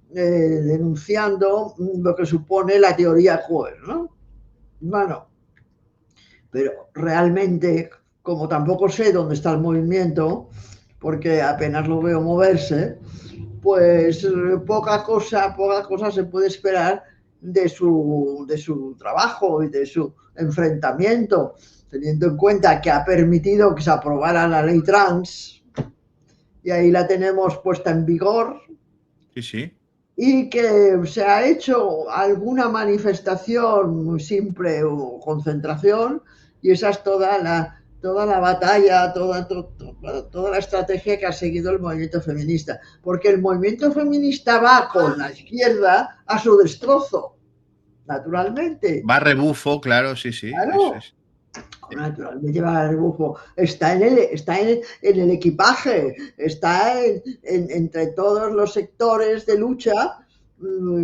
denunciando lo que supone la teoría queer, ¿no? Bueno, pero realmente, como tampoco sé dónde está el movimiento, porque apenas lo veo moverse, pues poca cosa se puede esperar de su trabajo y de su enfrentamiento, teniendo en cuenta que ha permitido que se aprobara la ley trans, y ahí la tenemos puesta en vigor, Sí, sí. y que se ha hecho alguna manifestación muy simple o concentración, y esa es toda la batalla, toda la estrategia que ha seguido el movimiento feminista, porque el movimiento feminista va con la izquierda a su destrozo, naturalmente. Va a rebufo, claro, sí, sí. Claro, Es. naturalmente va a rebufo. Está en el equipaje, está entre todos los sectores de lucha.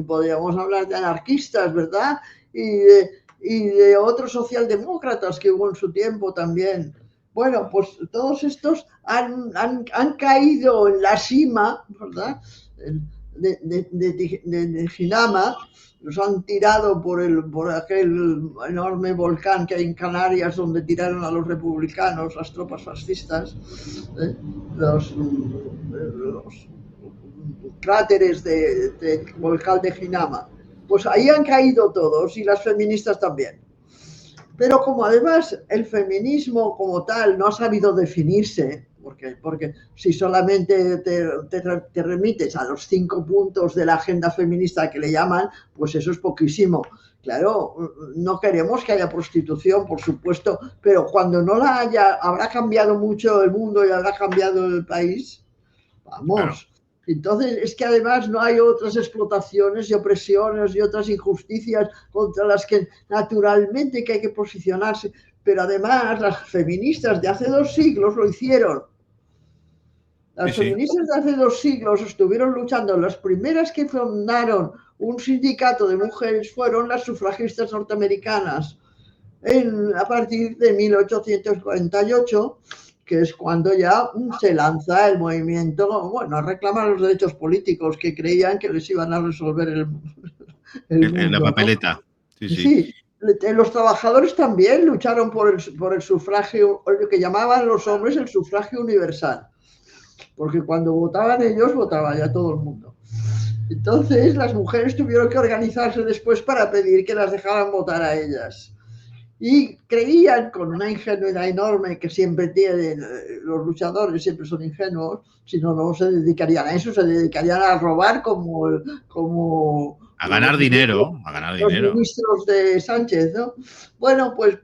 Podríamos hablar de anarquistas, ¿verdad? Y de otros socialdemócratas que hubo en su tiempo también. Bueno, pues todos estos han caído en la cima, ¿verdad? De Ginama, los han tirado por aquel enorme volcán que hay en Canarias, donde tiraron a los republicanos, las tropas fascistas, los cráteres del volcán de Ginama. Pues ahí han caído todos, y las feministas también. Pero como además el feminismo como tal no ha sabido definirse, porque si solamente te remites a los 5 puntos de la agenda feminista que le llaman, pues eso es poquísimo. Claro, no queremos que haya prostitución, por supuesto, pero cuando no la haya, habrá cambiado mucho el mundo y habrá cambiado el país. Vamos. Claro. Entonces, es que además no hay otras explotaciones y opresiones y otras injusticias contra las que naturalmente que hay que posicionarse, pero además las feministas de hace 2 siglos lo hicieron. Las feministas de hace 2 siglos estuvieron luchando. Las primeras que fundaron un sindicato de mujeres fueron las sufragistas norteamericanas a partir de 1848, que es cuando ya se lanza el movimiento, bueno, a reclamar los derechos políticos que creían que les iban a resolver el mundo, la papeleta. ¿No? Sí, sí. Sí, los trabajadores también lucharon por el sufragio, lo que llamaban los hombres el sufragio universal, porque cuando votaban ellos, votaba ya todo el mundo. Entonces las mujeres tuvieron que organizarse después para pedir que las dejaran votar a ellas. Y creían, con una ingenuidad enorme que siempre tienen los luchadores, siempre son ingenuos, si no, no se dedicarían a eso, se dedicarían a robar como a ganar dinero, los ministros de Sánchez, ¿no? Bueno, pues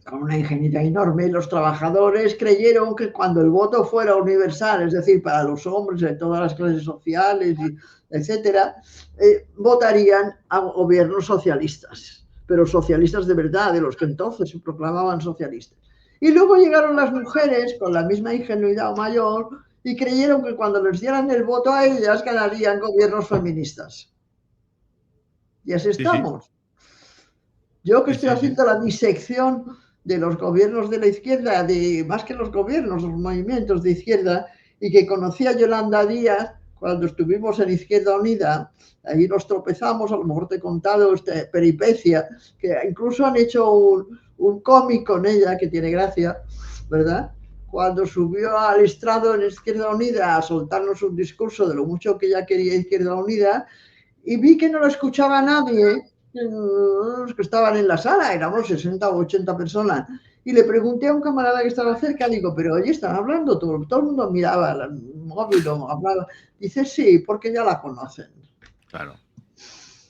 con una ingenuidad enorme, los trabajadores creyeron que cuando el voto fuera universal, es decir, para los hombres de todas las clases sociales, etcétera, votarían a gobiernos socialistas, pero socialistas de verdad, de los que entonces se proclamaban socialistas. Y luego llegaron las mujeres con la misma ingenuidad o mayor y creyeron que cuando les dieran el voto a ellas ganarían gobiernos feministas. Y así estamos. Sí, sí. Yo que estoy haciendo la disección de los gobiernos de la izquierda, más que los gobiernos, los movimientos de izquierda, y que conocí a Yolanda Díaz cuando estuvimos en Izquierda Unida. Ahí nos tropezamos, a lo mejor te he contado esta peripecia, que incluso han hecho un cómic con ella, que tiene gracia, ¿verdad? Cuando subió al estrado en Izquierda Unida a soltarnos un discurso de lo mucho que ella quería Izquierda Unida, y vi que no lo escuchaba nadie, los que estaban en la sala, éramos 60 o 80 personas, y le pregunté a un camarada que estaba cerca, digo, pero oye, están hablando, todo el mundo miraba el móvil o hablaba. Dice, sí, porque ya la conocen. Claro,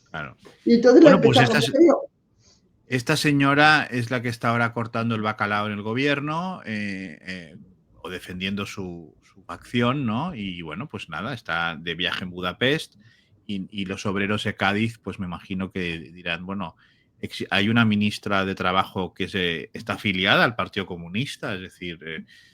claro. Y entonces bueno, pues esta señora es la que está ahora cortando el bacalao en el gobierno o defendiendo su facción, ¿no? Y bueno, pues nada, está de viaje en Budapest y los obreros de Cádiz, pues me imagino que dirán, bueno, hay una ministra de Trabajo que está afiliada al Partido Comunista, es decir...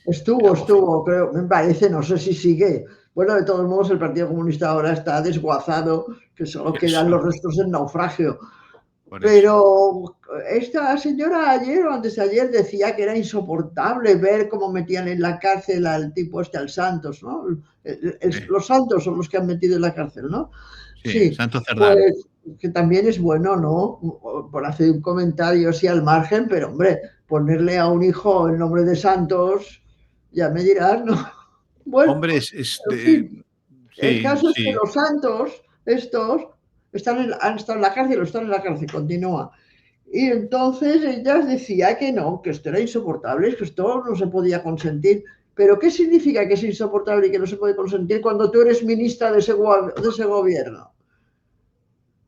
Estuvo, creo, me parece, no sé si sigue. Bueno, de todos modos, el Partido Comunista ahora está desguazado, que solo quedan los restos del naufragio. Pero esta señora ayer o antes de ayer decía que era insoportable ver cómo metían en la cárcel al tipo al Santos, ¿no? Los Santos son los que han metido en la cárcel, ¿no? Sí, Santos Cerdán. Pues que también es bueno, ¿no? Por hacer un comentario así al margen, pero hombre, ponerle a un hijo el nombre de Santos, ya me dirás, ¿no? Bueno, hombre, el caso es que los Santos, estos, han estado en la cárcel o están en la cárcel, continúa. Y entonces ella decía que no, que esto era insoportable, que esto no se podía consentir. Pero ¿qué significa que es insoportable y que no se puede consentir cuando tú eres ministra de ese gobierno?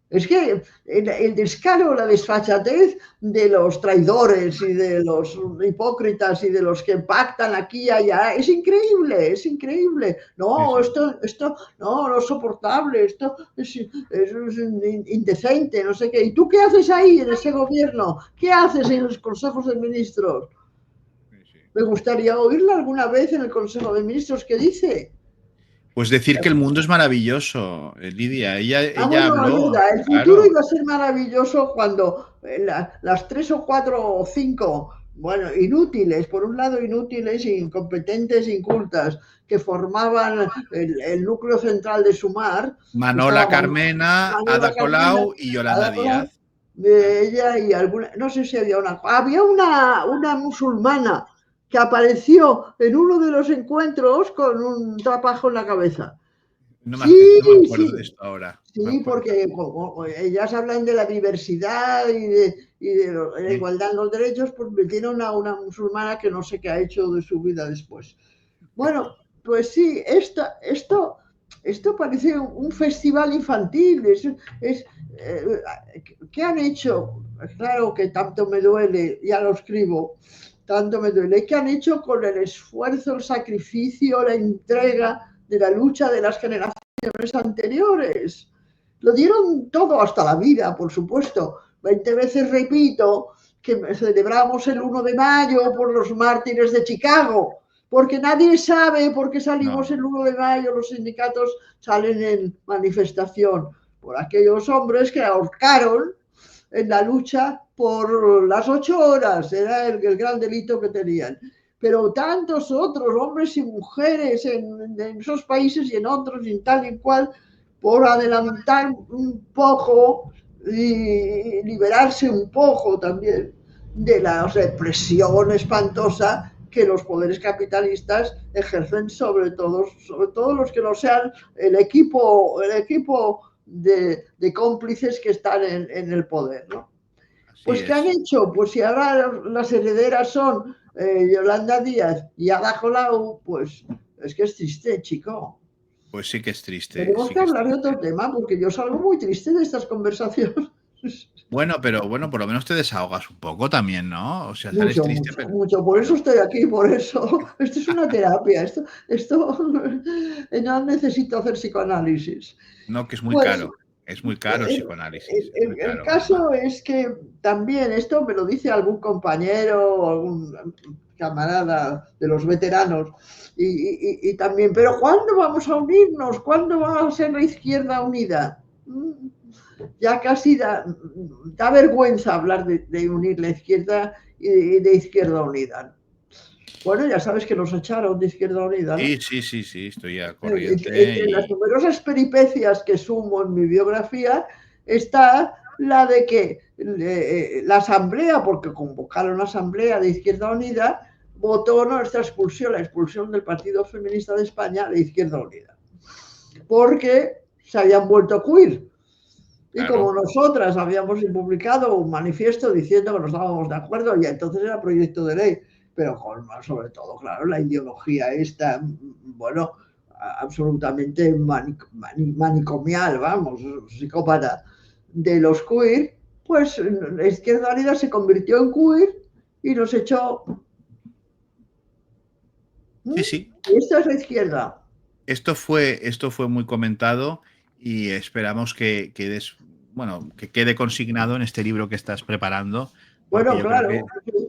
Es que el descaro, la desfachatez de los traidores y de los hipócritas y de los que pactan aquí y allá es increíble, es increíble. No, esto no es soportable, esto es indecente, no sé qué. ¿Y tú qué haces ahí en ese gobierno? ¿Qué haces en los consejos de ministros? Me gustaría oírla alguna vez en el Consejo de Ministros que dice. Pues decir que el mundo es maravilloso, Lidia. Ella habló. El futuro iba a ser maravilloso cuando las 3 o 4 o 5, bueno, inútiles, por un lado inútiles, incompetentes, incultas, que formaban el núcleo central de Sumar. Manola Carmena, Ada Colau y Yolanda Díaz. Ella y alguna, no sé si había una musulmana que apareció en uno de los encuentros con un trapajo en la cabeza. No me acuerdo de esto ahora. Sí, porque ellas hablan de la diversidad y de la igualdad en los derechos, pues metieron a una musulmana que no sé qué ha hecho de su vida después. Bueno, pues sí, esto parece un festival infantil. ¿Qué han hecho? Claro que tanto me duele, ya lo escribo. Tanto me duele. ¿Qué han hecho con el esfuerzo, el sacrificio, la entrega de la lucha de las generaciones anteriores? Lo dieron todo, hasta la vida, por supuesto. 20 veces repito que celebramos el 1 de mayo por los mártires de Chicago, porque nadie sabe por qué salimos el 1 de mayo, los sindicatos salen en manifestación por aquellos hombres que ahorcaron en la lucha por las 8 horas, era el gran delito que tenían. Pero tantos otros hombres y mujeres en esos países y en otros y tal y cual, por adelantar un poco y liberarse un poco también de la represión espantosa que los poderes capitalistas ejercen sobre todos los que no sean el equipo de cómplices que están en el poder, ¿no? Pues ¿qué han hecho? Pues si ahora las herederas son Yolanda Díaz y Ada Colau, pues es que es triste, chico. Pues sí que es triste. Tenemos que hablar de otro tema, porque yo salgo muy triste de estas conversaciones. Bueno, pero bueno, por lo menos te desahogas un poco también, ¿no? O sea, mucho, triste, mucho, pero... mucho. Por eso estoy aquí, por eso. Esto es una terapia. Esto no necesito hacer psicoanálisis. No, que es muy caro. Es muy caro el psicoanálisis. El caso es que también esto me lo dice algún compañero o algún camarada de los veteranos y también, pero ¿cuándo vamos a unirnos? ¿Cuándo va a ser la izquierda unida? Ya casi da vergüenza hablar de unir la izquierda y de izquierda unida. Bueno, ya sabes que nos echaron de Izquierda Unida, ¿no? Sí, estoy a corriente. Entre las numerosas peripecias que sumo en mi biografía está la de que la asamblea, porque convocaron la asamblea de Izquierda Unida, votó nuestra expulsión, la expulsión del Partido Feminista de España de Izquierda Unida, porque se habían vuelto queer. Y claro, como nosotras habíamos publicado un manifiesto diciendo que no estábamos de acuerdo, y entonces era proyecto de ley, pero con, sobre todo, claro, la ideología esta, bueno, absolutamente manicomial, vamos, psicópata, de los queer, pues la Izquierda Unida se convirtió en queer y nos echó. Sí. Esta es la izquierda. Esto fue muy comentado y esperamos que bueno, que quede consignado en este libro que estás preparando. Bueno, claro,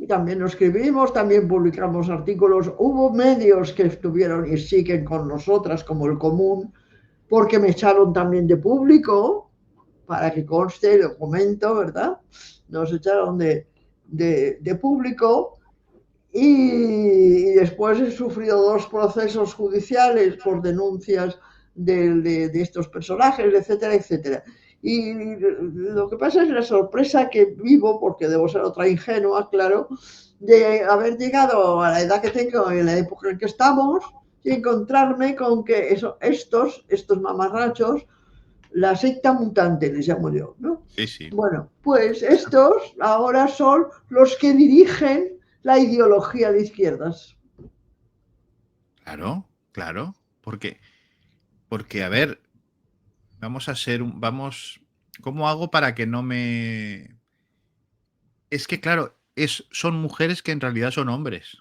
también lo escribimos, también publicamos artículos. Hubo medios que estuvieron y siguen con nosotras, como El Común, porque me echaron también de público, para que conste, lo comento, ¿verdad? Nos echaron de público y después he sufrido 2 procesos judiciales por denuncias de estos personajes, etcétera, etcétera. Y lo que pasa es la sorpresa que vivo, porque debo ser otra ingenua, claro, de haber llegado a la edad que tengo, en la época en que estamos, y encontrarme con que estos mamarrachos, la secta mutante les llamo yo, ¿no? Sí, sí. Bueno, pues estos ahora son los que dirigen la ideología de izquierdas. Claro, claro, porque a ver, ¿cómo hago para que no me... Es que claro, son mujeres que en realidad son hombres.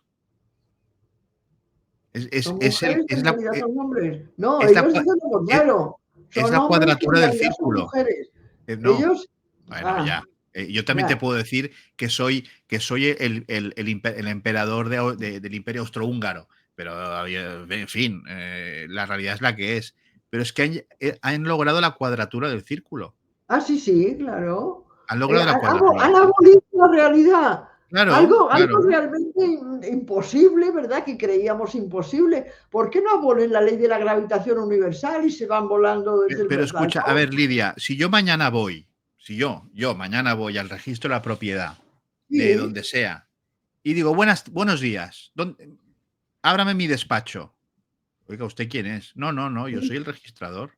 ¿Son mujeres que en realidad son hombres? No, es la ellos cua- dicen lo contrario. es Son la hombres que en cuadratura del realidad son círculo. mujeres. No, Ellos... bueno, ya. Yo también te puedo decir que soy el emperador del Imperio Austrohúngaro, pero en fin, la realidad es la que es. Pero es que han logrado la cuadratura del círculo. Ah, sí, sí, claro. Han logrado la cuadratura. Han abolido la realidad. Claro, Algo claro. realmente imposible, ¿verdad? Que creíamos imposible. ¿Por qué no abolen la ley de la gravitación universal y se van volando desde el Pero escucha, balcón? a ver, Lidia, si yo mañana voy al registro de la propiedad, Sí. de donde sea, y digo, buenos días, ábrame mi despacho. Oiga, ¿usted quién es? No, yo soy el registrador.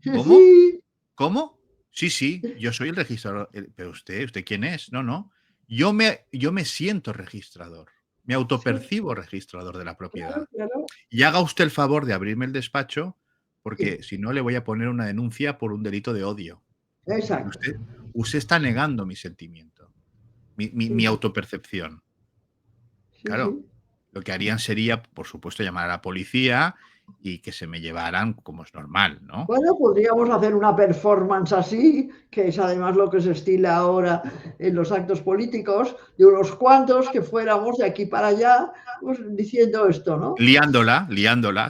¿Cómo? Sí. ¿Cómo? Sí, yo soy el registrador. Pero ¿usted quién es? No. Yo me siento registrador. Me autopercibo registrador de la propiedad. Claro. Y haga usted el favor de abrirme el despacho, porque si no le voy a poner una denuncia por un delito de odio. Exacto. Usted está negando mi sentimiento, mi autopercepción. Claro, lo que harían sería, por supuesto, llamar a la policía y que se me llevaran como es normal, ¿no? Bueno, podríamos hacer una performance así, que es además lo que se estila ahora en los actos políticos, de unos cuantos que fuéramos de aquí para allá, pues, diciendo esto, ¿no? Liándola,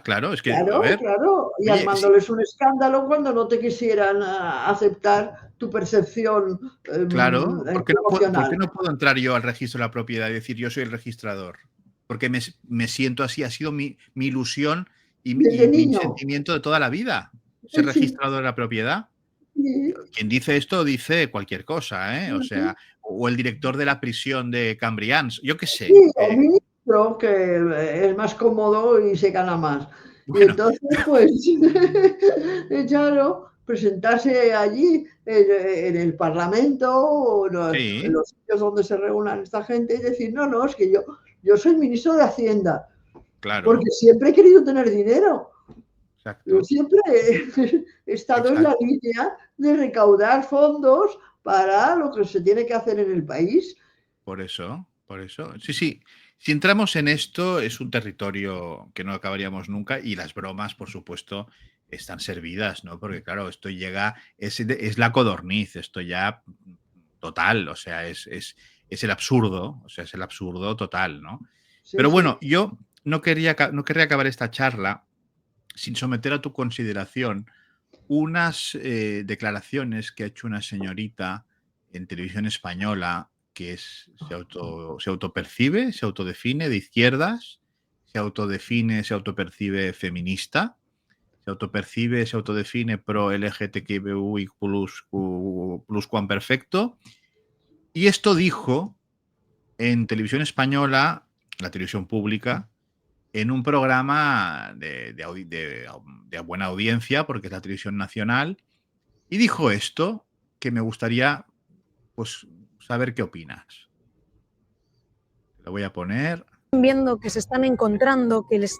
claro. Es que, claro, a ver, claro, y oye, armándoles un escándalo cuando no te quisieran aceptar tu percepción claro, ¿por qué emocional. no puedo entrar yo al registro de la propiedad y decir yo soy el registrador? Porque me siento así, ha sido mi ilusión y mi sentimiento de toda la vida, ser registrador de la propiedad. Sí. Quien dice esto dice cualquier cosa, ¿eh? O sea, o el director de la prisión de Cambrians, yo qué sé. Sí, o ministro, que es más cómodo y se gana más. Bueno. Y entonces, pues, claro, presentarse allí en el Parlamento o en los sitios donde se reúnan esta gente y decir, no, es que yo soy ministro de Hacienda. Claro. Porque siempre he querido tener dinero. Exacto. Yo siempre he estado en la línea de recaudar fondos para lo que se tiene que hacer en el país. Por eso. Sí. Si entramos en esto, es un territorio que no acabaríamos nunca y las bromas, por supuesto, están servidas, ¿no? Porque, claro, esto llega, es la codorniz, esto ya total, o sea, es el absurdo, es el absurdo total, ¿no? Sí, pero bueno, yo no querría acabar esta charla sin someter a tu consideración unas declaraciones que ha hecho una señorita en televisión española que se autopercibe, se autodefine de izquierdas, se autopercibe feminista, se autodefine pro LGTBI plus cuamperfecto. Y esto dijo en televisión española, la televisión pública, en un programa de buena audiencia, porque es la televisión nacional, y dijo esto que me gustaría, pues, saber qué opinas. Lo voy a poner. Viendo que se están encontrando, que les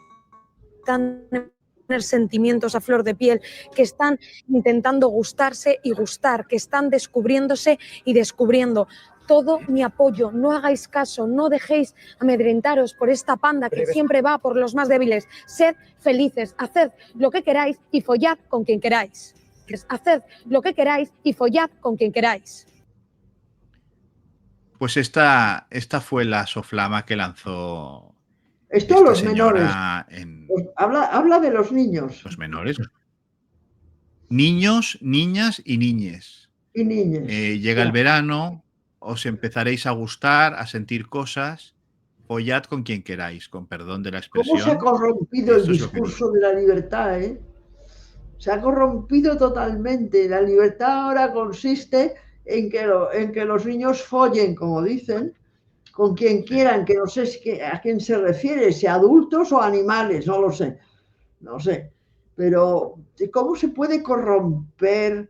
están tener sentimientos a flor de piel, que están intentando gustarse y gustar, que están descubriéndose y descubriendo. Todo mi apoyo, no hagáis caso, no dejéis amedrentaros por esta panda que siempre va por los más débiles. Sed felices, haced lo que queráis y follad con quien queráis. haced lo que queráis y follad con quien queráis. Pues esta fue la soflama que lanzó Esto esta los menores. señora en Pues habla de los niños los menores. Niños, niñas y niñes. y niñas. Llega el verano, os empezaréis a gustar, a sentir cosas. Follad con quien queráis, con perdón de la expresión. ¿Cómo se ha corrompido el Esto es lo que discurso de la libertad? Se ha corrompido totalmente. La libertad ahora consiste en que los niños follen, como dicen, con quien quieran, que no sé a quién se refiere, si adultos o animales, no lo sé. No sé. Pero ¿cómo se puede corromper,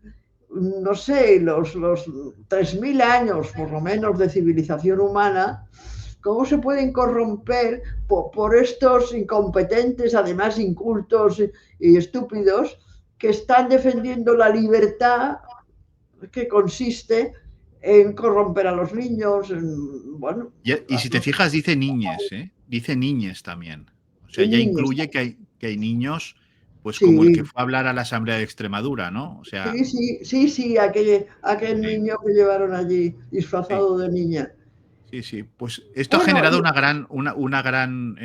no sé, los 3.000 años, por lo menos, de civilización humana? ¿Cómo se pueden corromper por estos incompetentes, además incultos y estúpidos, que están defendiendo la libertad que consiste en corromper a los niños? Bueno, y si te fijas, dice niñes, ¿eh? Dice niñes también. O sea, y ya niños. incluye que hay niños, pues Sí. como el que fue a hablar a la Asamblea de Extremadura, ¿no? O sea, Sí, aquel niño que llevaron allí disfrazado de niña. Sí. Pues esto ha generado una gran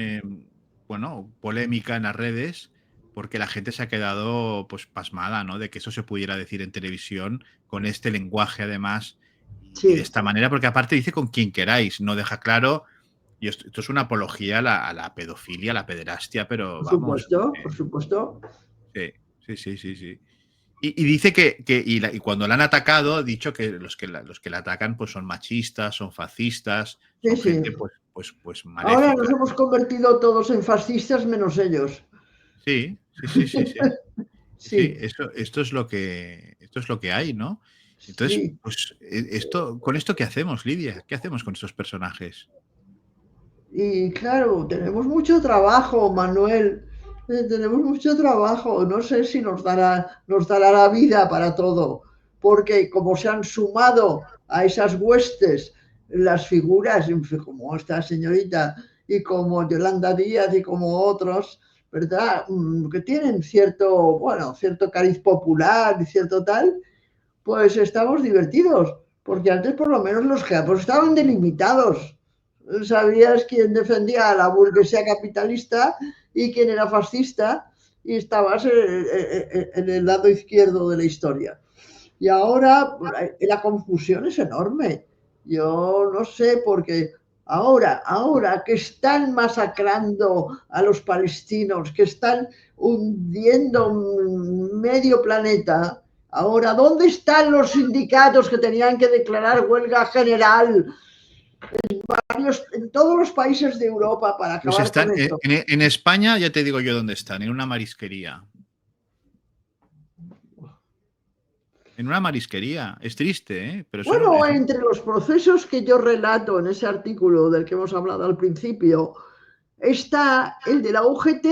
bueno, polémica en las redes, porque la gente se ha quedado pues pasmada, ¿no? De que eso se pudiera decir en televisión con este lenguaje, además, y de esta manera, porque aparte dice con quien queráis, no deja claro. Y esto es una apología a la pedofilia, a la pederastia, pero vamos. Por supuesto. Sí. Y dice que cuando la han atacado, ha dicho que los que la atacan pues son machistas, son fascistas, son gente pues maléfica. Ahora nos hemos convertido todos en fascistas menos ellos. Sí. Esto es lo que hay, ¿no? Entonces, pues ¿con esto qué hacemos, Lidia? ¿Qué hacemos con estos personajes? Y claro, tenemos mucho trabajo, Manuel. Tenemos mucho trabajo. No sé si nos dará la vida para todo, porque como se han sumado a esas huestes las figuras como esta señorita y como Yolanda Díaz y como otros, ¿verdad? Que tienen cierto cariz popular y cierto tal, pues estamos divertidos, porque antes por lo menos los campos estaban delimitados. Sabías quién defendía a la burguesía capitalista y quién era fascista, y estabas en el lado izquierdo de la historia. Y ahora la confusión es enorme. Yo no sé, porque ahora que están masacrando a los palestinos, que están hundiendo medio planeta, ahora, ¿dónde están los sindicatos que tenían que declarar huelga general en todos los países de Europa para acabar pues están, con esto? En España, ya te digo yo dónde están, en una marisquería. En una marisquería. Es triste, ¿eh? Pero bueno, entre los procesos que yo relato en ese artículo del que hemos hablado al principio, está el de la UGT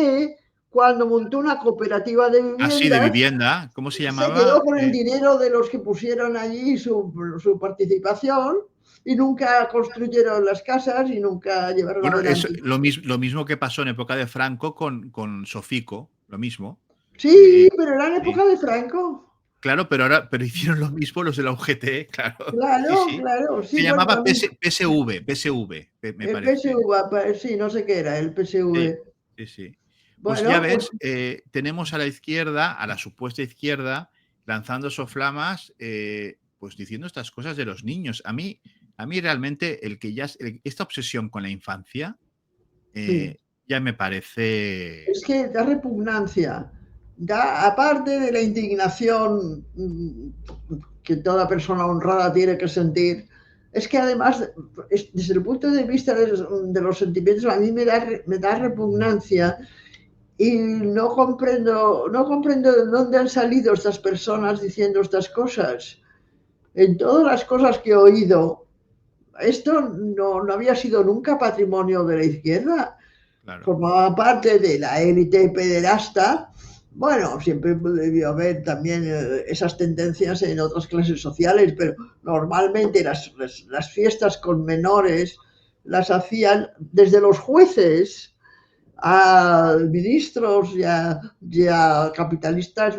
cuando montó una cooperativa de vivienda. Ah, sí, de vivienda. ¿Cómo se llamaba? Se quedó con el dinero de los que pusieron allí su participación y nunca construyeron las casas y nunca llevaron adelante. Lo mismo que pasó en época de Franco con Sofico, lo mismo. Sí, pero era en época de Franco. Claro, pero hicieron lo mismo los de la UGT, claro. Claro. Sí, se llamaba PSV, me parece. PSV, sí, no sé qué era, el PSV. Sí. Pues ya ves, tenemos a la izquierda, a la supuesta izquierda, lanzando soflamas, pues diciendo estas cosas de los niños. A mí realmente esta obsesión con la infancia ya me parece... Es que da repugnancia. Aparte de la indignación que toda persona honrada tiene que sentir, es que además, desde el punto de vista de los sentimientos, a mí me da repugnancia y no comprendo de dónde han salido estas personas diciendo estas cosas. En todas las cosas que he oído, esto no había sido nunca patrimonio de la izquierda. Claro. Formaba parte de la élite pederasta. Bueno, siempre debió haber también esas tendencias en otras clases sociales, pero normalmente las fiestas con menores las hacían desde los jueces a ministros y a capitalistas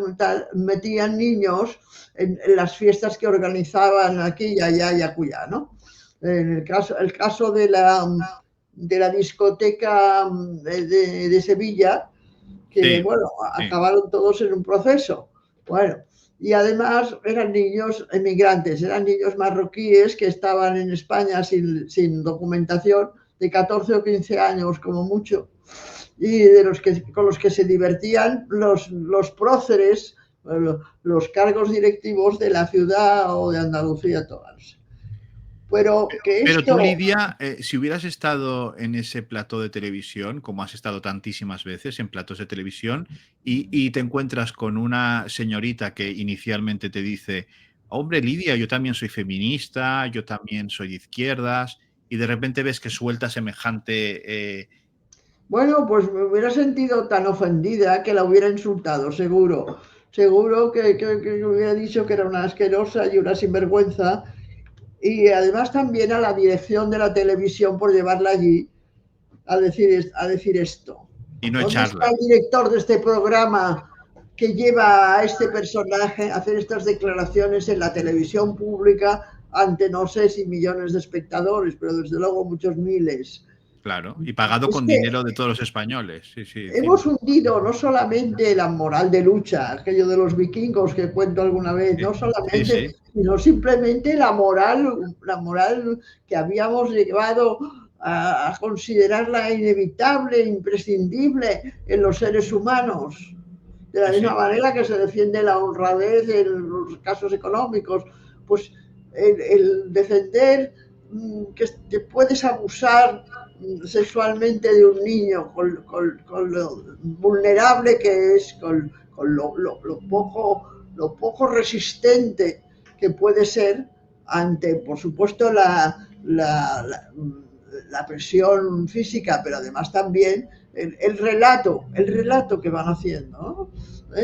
metían niños en las fiestas que organizaban aquí y allá y acullá, ¿no? El caso de la discoteca de Sevilla, que Sí, bueno, sí. acabaron todos en un proceso. Bueno, y además eran niños emigrantes, eran niños marroquíes que estaban en España sin documentación, de 14 o 15 años como mucho, y con los que se divertían los próceres, los cargos directivos de la ciudad o de Andalucía todas. Pero que Pero tú, esto, Lidia, si hubieras estado en ese plató de televisión, como has estado tantísimas veces en platos de televisión, y te encuentras con una señorita que inicialmente te dice, hombre, Lidia, yo también soy feminista, yo también soy de izquierdas, y de repente ves que suelta semejante... bueno, pues me hubiera sentido tan ofendida que la hubiera insultado, seguro. Seguro que hubiera dicho que era una asquerosa y una sinvergüenza. Y además también a la dirección de la televisión por llevarla allí a decir esto. y no ¿Dónde está echarla. el director de este programa que lleva a este personaje a hacer estas declaraciones en la televisión pública ante no sé si millones de espectadores, pero desde luego muchos miles? Claro, y pagado Es con que dinero de todos los españoles. Sí, sí, hemos encima. hundido no solamente la moral de lucha, aquello de los vikingos que cuento alguna vez, no Sí, solamente, sí. sino simplemente la moral que habíamos llevado a considerarla inevitable, imprescindible en los seres humanos. De la Sí, misma sí. manera que se defiende la honradez en los casos económicos, pues el defender que puedes abusar sexualmente de un niño, con lo vulnerable que es, con lo poco resistente que puede ser ante, por supuesto, la presión física, pero además también el relato que van haciendo, ¿no?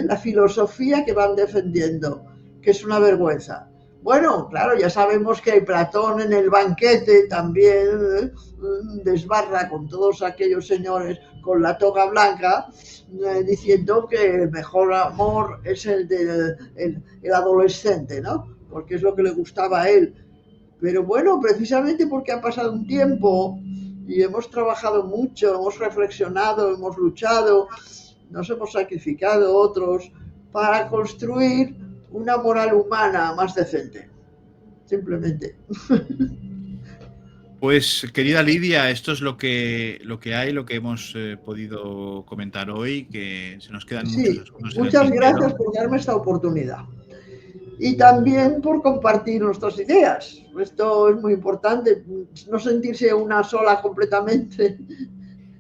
La filosofía que van defendiendo, que es una vergüenza. Bueno, claro, ya sabemos que Platón en el banquete también desbarra con todos aquellos señores con la toga blanca, diciendo que el mejor amor es el adolescente, ¿no? Porque es lo que le gustaba a él. Pero bueno, precisamente porque ha pasado un tiempo y hemos trabajado mucho, hemos reflexionado, hemos luchado, nos hemos sacrificado otros para construir una moral humana más decente. Simplemente. Pues, querida Lidia, esto es lo que hay, lo que hemos podido comentar hoy, que se nos quedan muchos Sí, asuntos en el muchas tintero. gracias por darme esta oportunidad. Y también por compartir nuestras ideas. Esto es muy importante, no sentirse una sola completamente.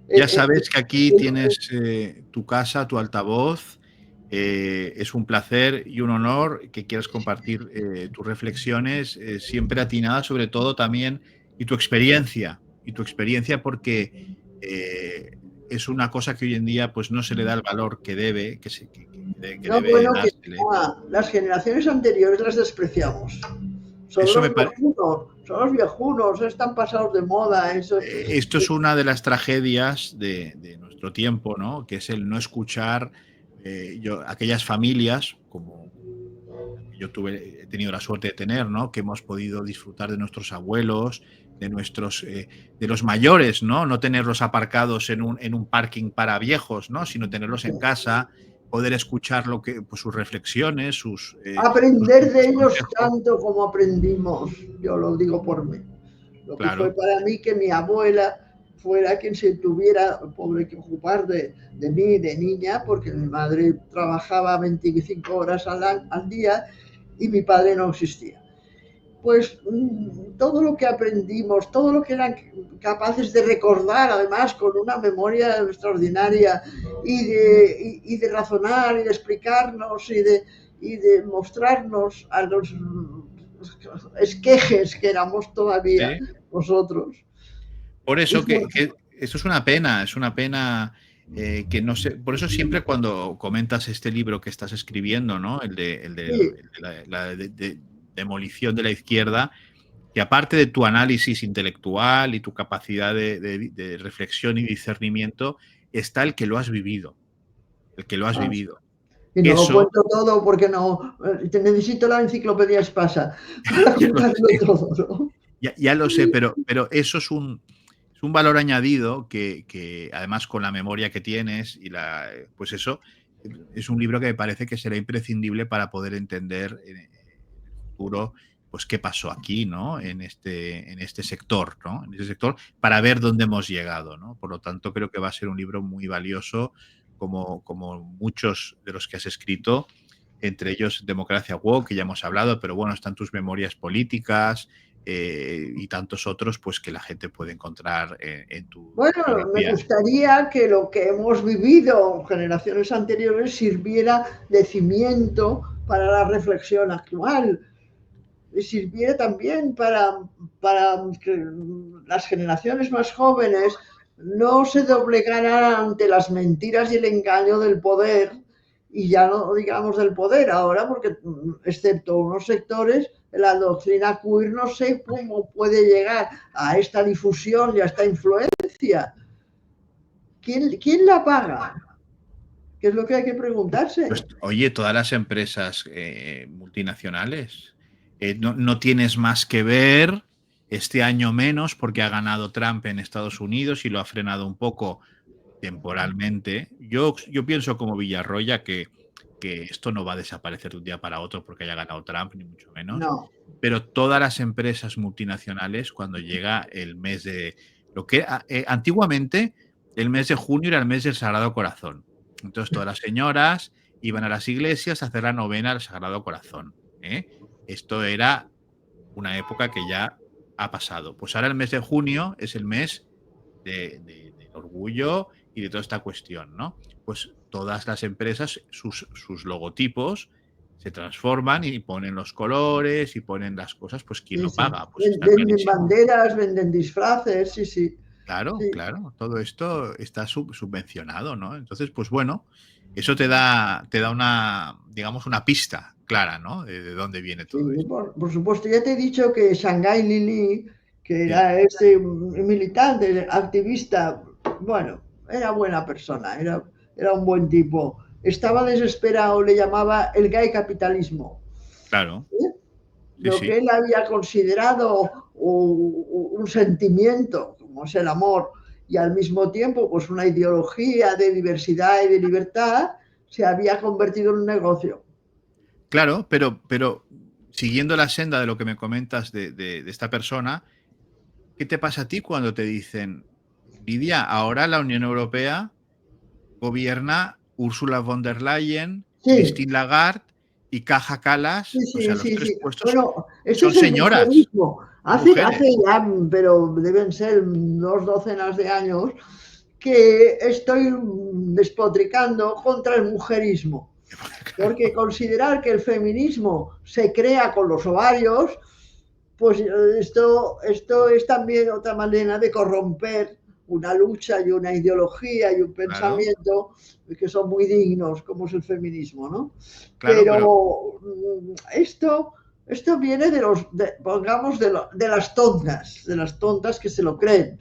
Ya sabes que aquí tienes tu casa, tu altavoz. Es un placer y un honor que quieras compartir tus reflexiones, siempre atinadas sobre todo también, y tu experiencia porque es una cosa que hoy en día pues no se le da el valor que debe, que No, debe bueno, que dársele. las generaciones anteriores las despreciamos. Eso me parece. Son los viejunos, están pasados de moda. Esto es una de las tragedias de nuestro tiempo, ¿no? Que es el no escuchar aquellas familias como yo he tenido la suerte de tener, ¿no? Que hemos podido disfrutar de nuestros abuelos, de los mayores, ¿no? No tenerlos aparcados en un parking para viejos, ¿no? Sino tenerlos en casa, poder escuchar pues, sus reflexiones, sus Aprender de ellos consejos. tanto como aprendimos, yo lo digo por mí. Lo que fue Claro. para mí que mi abuela fuera quien se tuviera que ocupar de mí, de niña, porque mi madre trabajaba 25 horas al día y mi padre no existía. Pues todo lo que aprendimos, todo lo que eran capaces de recordar, además con una memoria extraordinaria, y de razonar y de explicarnos y de mostrarnos a los esquejes que éramos todavía Sí. nosotros. Por eso que eso es una pena que no sé. Por eso siempre cuando comentas este libro que estás escribiendo, ¿no? El de la demolición de la izquierda, que aparte de tu análisis intelectual y tu capacidad de reflexión y discernimiento, está el que lo has vivido. El que lo has vivido. Y no Eso, lo cuento todo porque no. Necesito la enciclopedia Espasa para contarlo todo, ¿no? ya lo sé, pero eso es un valor añadido que además con la memoria que tienes y pues eso es un libro que me parece que será imprescindible para poder entender en el futuro pues qué pasó aquí, ¿no? En este sector, ¿no? En ese sector, para ver dónde hemos llegado, ¿no? Por lo tanto, creo que va a ser un libro muy valioso, como muchos de los que has escrito, entre ellos Democracia Woke, que ya hemos hablado, pero bueno, están tus memorias políticas y tantos otros, pues que la gente puede encontrar en tu Bueno, bibliografía. me gustaría que lo que hemos vivido en generaciones anteriores sirviera de cimiento para la reflexión actual. Y sirviera también para que las generaciones más jóvenes no se doblegaran ante las mentiras y el engaño del poder, y ya no digamos del poder ahora, porque excepto unos sectores, la doctrina queer no sé cómo puede llegar a esta difusión y a esta influencia. ¿Quién la paga? ¿Qué es lo que hay que preguntarse? Pues, oye, todas las empresas multinacionales, no tienes más que ver, este año menos porque ha ganado Trump en Estados Unidos y lo ha frenado un poco temporalmente. Yo pienso como Villarroya que esto no va a desaparecer de un día para otro porque haya ganado Trump, ni mucho menos. No. Pero todas las empresas multinacionales, cuando llega el mes de... lo que antiguamente el mes de junio era el mes del Sagrado Corazón. Entonces todas las señoras iban a las iglesias a hacer la novena al Sagrado Corazón. Esto era una época que ya ha pasado. Pues ahora el mes de junio es el mes del orgullo y de toda esta cuestión, ¿no? Pues todas las empresas, sus logotipos se transforman y ponen los colores y ponen las cosas, pues ¿quién lo paga? Pues está venden clarísimo. banderas, venden disfraces, sí. Claro, Sí. claro, todo esto está subvencionado, ¿no? Entonces, pues bueno, eso te da una, digamos, una pista clara, ¿no? De dónde viene todo Sí, esto. por supuesto, ya te he dicho que Shanghai Lili, que era ese militante, activista, bueno, era buena persona, era un buen tipo. Estaba desesperado, le llamaba el gay capitalismo. Claro. Lo que él había considerado un sentimiento, como es el amor, y al mismo tiempo pues una ideología de diversidad y de libertad, se había convertido en un negocio. Claro, pero siguiendo la senda de lo que me comentas de esta persona, ¿qué te pasa a ti cuando te dicen, Lidia, ahora la Unión Europea gobierna Ursula von der Leyen, Sí. Christine Lagarde y Kaja Kallas? Sí, O sea, los tres sí. puestos Bueno, esto son es el señoras. hace ya, pero deben ser 2 docenas de años, que estoy despotricando contra el mujerismo. Porque considerar que el feminismo se crea con los ovarios, pues esto es también otra manera de corromper una lucha y una ideología y un pensamiento que son muy dignos, como es el feminismo, ¿no? Pero esto viene pongamos, de las tontas que se lo creen.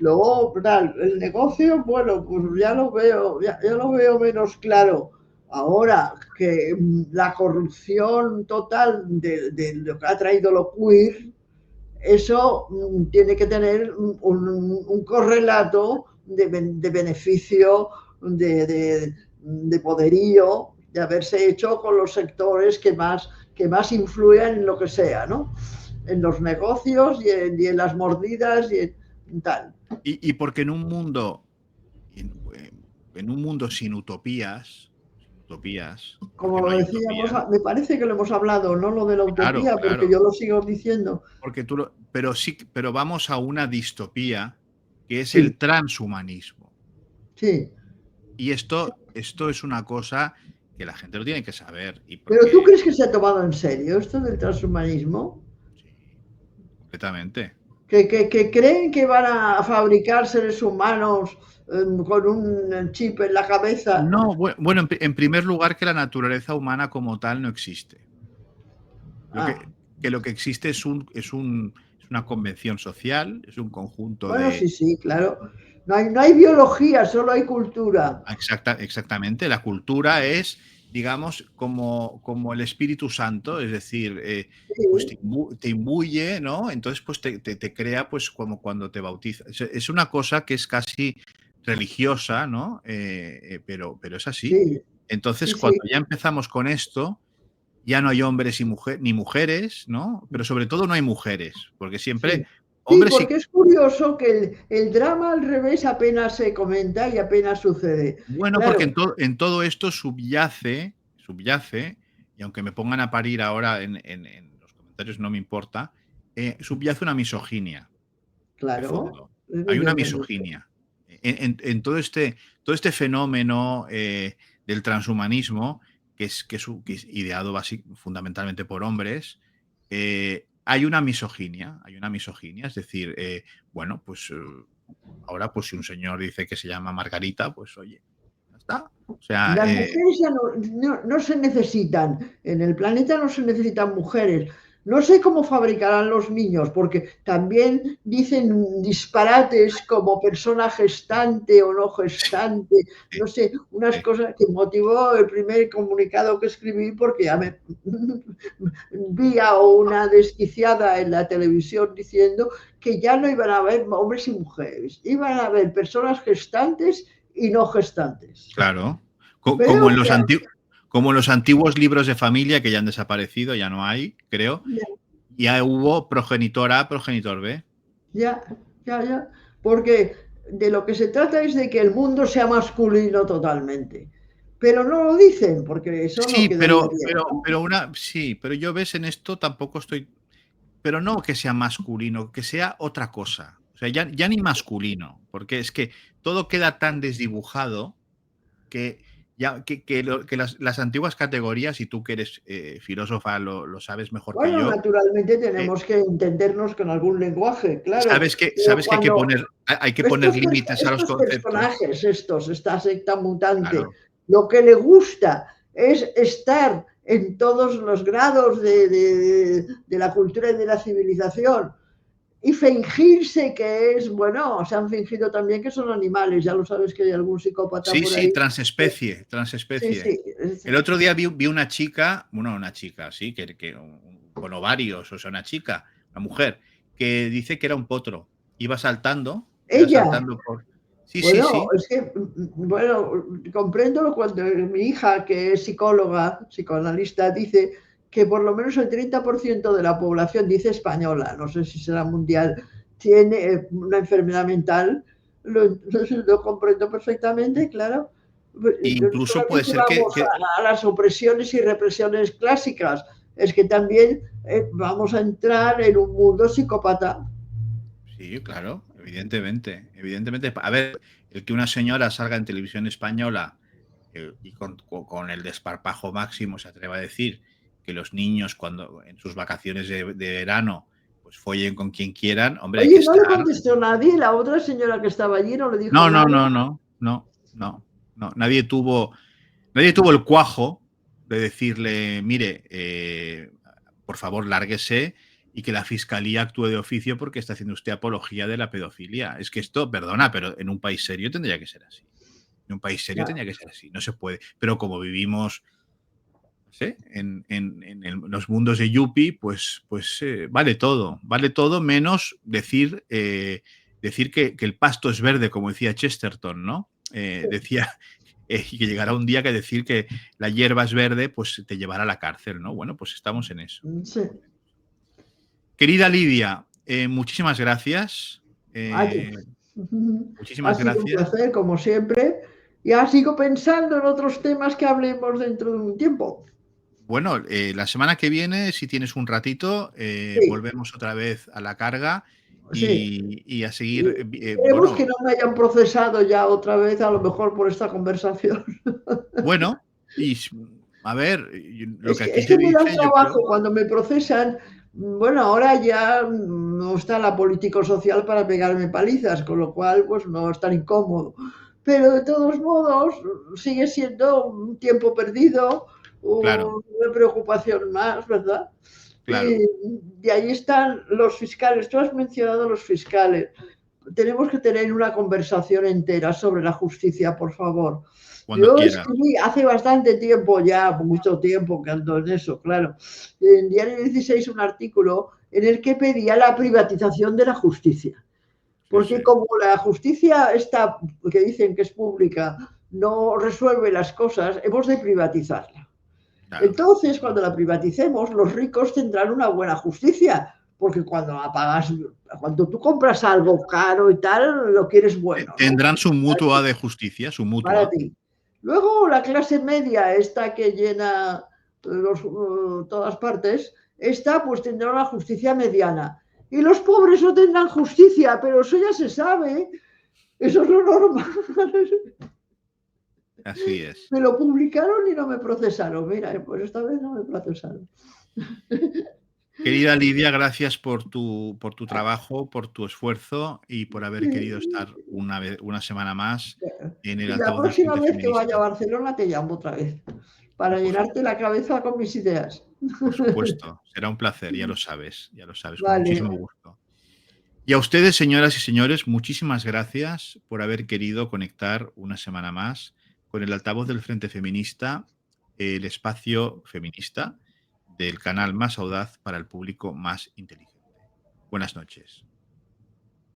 Luego, el negocio, bueno, pues ya lo veo menos claro. Ahora que la corrupción total de lo que ha traído lo queer, eso tiene que tener un correlato de beneficio, de poderío, de haberse hecho con los sectores que más influyen en lo que sea, ¿no? En los negocios y en las mordidas y en tal. Y porque en un mundo sin utopías, como lo decíamos, me parece que lo hemos hablado, no lo de la utopía, claro. porque yo lo sigo diciendo. Porque pero vamos a una distopía que es el transhumanismo. Sí. Y esto es una cosa que la gente lo tiene que saber. ¿Pero tú crees que se ha tomado en serio esto del transhumanismo? Sí, completamente. ¿Que creen que van a fabricar seres humanos con un chip en la cabeza? No, bueno, en primer lugar que la naturaleza humana como tal no existe. Que lo que existe es una convención social, es un conjunto bueno, sí, claro. No hay biología, solo hay cultura. Exactamente. La cultura es, digamos, como el Espíritu Santo, es decir, pues te imbuye, ¿no? Entonces, pues te crea, pues como cuando te bautiza. Es una cosa que es casi religiosa, ¿no? Pero es así. Sí, Entonces, sí, cuando sí. ya empezamos con esto, ya no hay hombres ni mujeres, ¿no? Pero sobre todo no hay mujeres, porque siempre Sí. Sí, hombres y... porque es curioso que el drama al revés apenas se comenta y apenas sucede. Bueno, porque Claro, en todo esto subyace, y aunque me pongan a parir ahora en los comentarios no me importa, subyace una misoginia de claro, fondo. Hay una evidentemente. misoginia. En todo este fenómeno del transhumanismo, que es ideado fundamentalmente por hombres, hay una misoginia, es decir, bueno, pues ahora pues si un señor dice que se llama Margarita, pues oye, ya está. O sea, Las mujeres ya no se necesitan, en el planeta no se necesitan mujeres. No sé cómo fabricarán los niños, porque también dicen disparates como persona gestante o no gestante, no sé, unas sí, cosas que motivó el primer comunicado que escribí porque ya me vi a una desquiciada en la televisión diciendo que ya no iban a haber hombres y mujeres, iban a haber personas gestantes y no gestantes. claro. Veo que Como en los antiguos libros de familia que ya han desaparecido, ya no hay, creo, ya hubo progenitor A, progenitor B. ya, ya, porque de lo que se trata es de que el mundo sea masculino totalmente. Pero no lo dicen, porque eso no Sí, quedaría bien, ¿no? sí, pero yo ves en esto tampoco estoy, pero no que sea masculino, que sea otra cosa. O sea, ya ni masculino, porque es que todo queda tan desdibujado que que las antiguas categorías, y tú que eres filósofa lo sabes mejor que Bueno, yo, naturalmente eh, tenemos que entendernos con algún lenguaje, claro, pero sabes que cuando hay que poner estos, límites a los conceptos. personajes, esta secta mutante, Claro. lo que le gusta es estar en todos los grados de la cultura y de la civilización y fingirse que es, bueno, se han fingido también que son animales, ya lo sabes que hay algún psicópata Sí, por sí, ahí. transespecie, Sí, transespecie. sí, El otro día vi una chica, bueno, una chica, sí, con ovarios, o sea, una mujer, que dice que era un potro. Iba ella. saltando por... Sí, sí, Bueno, sí. es que, bueno, comprendo cuando mi hija, que es psicóloga, psicoanalista, dice que por lo menos el 30% de la población, dice española, no sé si será mundial, tiene una enfermedad mental. Lo comprendo perfectamente, claro. E No incluso puede solamente ser vamos a las opresiones y represiones clásicas, es que también vamos a entrar en un mundo psicópata. Sí, claro, evidentemente, evidentemente. A ver, el que una señora salga en televisión española y con el desparpajo máximo se atreva a decir que los niños cuando en sus vacaciones de verano pues follen con quien quieran, hombre, hay que Oye, no le estar... contestó nadie, la otra señora que estaba allí no le dijo No, no, nada. no, no, no, no, no. Nadie tuvo el cuajo de decirle, mire, por favor, lárguese y que la fiscalía actúe de oficio porque está haciendo usted apología de la pedofilia. Es que esto, perdona, pero en un país serio tendría que ser así. En un país serio Ya. tendría que ser así. No se puede. Pero como vivimos, no sé, los mundos de Yuppie, pues vale todo menos decir que el pasto es verde, como decía Chesterton, ¿no? Decía que llegará un día que decir que la hierba es verde, pues te llevará a la cárcel, ¿no? Bueno, pues estamos en eso. Sí. Querida Lidia, muchísimas gracias. Ay, ha Muchísimas sido un gracias. placer, como siempre. Ya sigo pensando en otros temas que hablemos dentro de un tiempo. Bueno, la semana que viene, si tienes un ratito, Sí, volvemos otra vez a la carga sí. y a Y seguir. esperemos que no me hayan procesado ya otra vez, a lo mejor por esta conversación. Bueno, y a ver, lo que aquí Es se que me da dice, yo creo. trabajo cuando me procesan. Bueno, ahora ya no está la político-social para pegarme palizas, con lo cual pues no es tan incómodo. Pero de todos modos sigue siendo un tiempo perdido, Claro, una preocupación más, ¿verdad? claro. Y ahí están los fiscales. Tú has mencionado los fiscales. tenemos que tener una conversación entera sobre la justicia, por favor. Cuando Yo quiera. escribí hace bastante tiempo ya, mucho tiempo que ando en eso, claro, en Diario 16 un artículo en el que pedía la privatización de la justicia. Porque Sí. como la justicia está, que dicen que es pública, no resuelve las cosas, hemos de privatizarla. Claro. Entonces, cuando la privaticemos, los ricos tendrán una buena justicia, porque cuando tú compras algo caro y tal, lo quieres bueno, ¿no? Tendrán su mutua de justicia, su Para mutua. ti. Luego, la clase media, esta que llena todas partes, esta pues tendrá una justicia mediana. Y los pobres no tendrán justicia, pero eso ya se sabe. Eso es lo normal. Así es. Me lo publicaron y no me procesaron. Mira, pues esta vez no me procesaron. Querida Lidia, gracias por tu trabajo, por tu esfuerzo y por haber querido estar una semana más en Y el la altavoz del próxima Frente vez que vaya a Feminista. Barcelona te llamo otra vez, para Por llenarte la cabeza con mis ideas. Por supuesto, será un placer, ya lo sabes, con Vale. muchísimo gusto. Y a ustedes, señoras y señores, muchísimas gracias por haber querido conectar una semana más con el altavoz del Frente Feminista, el espacio feminista del canal más audaz para el público más inteligente. Buenas noches.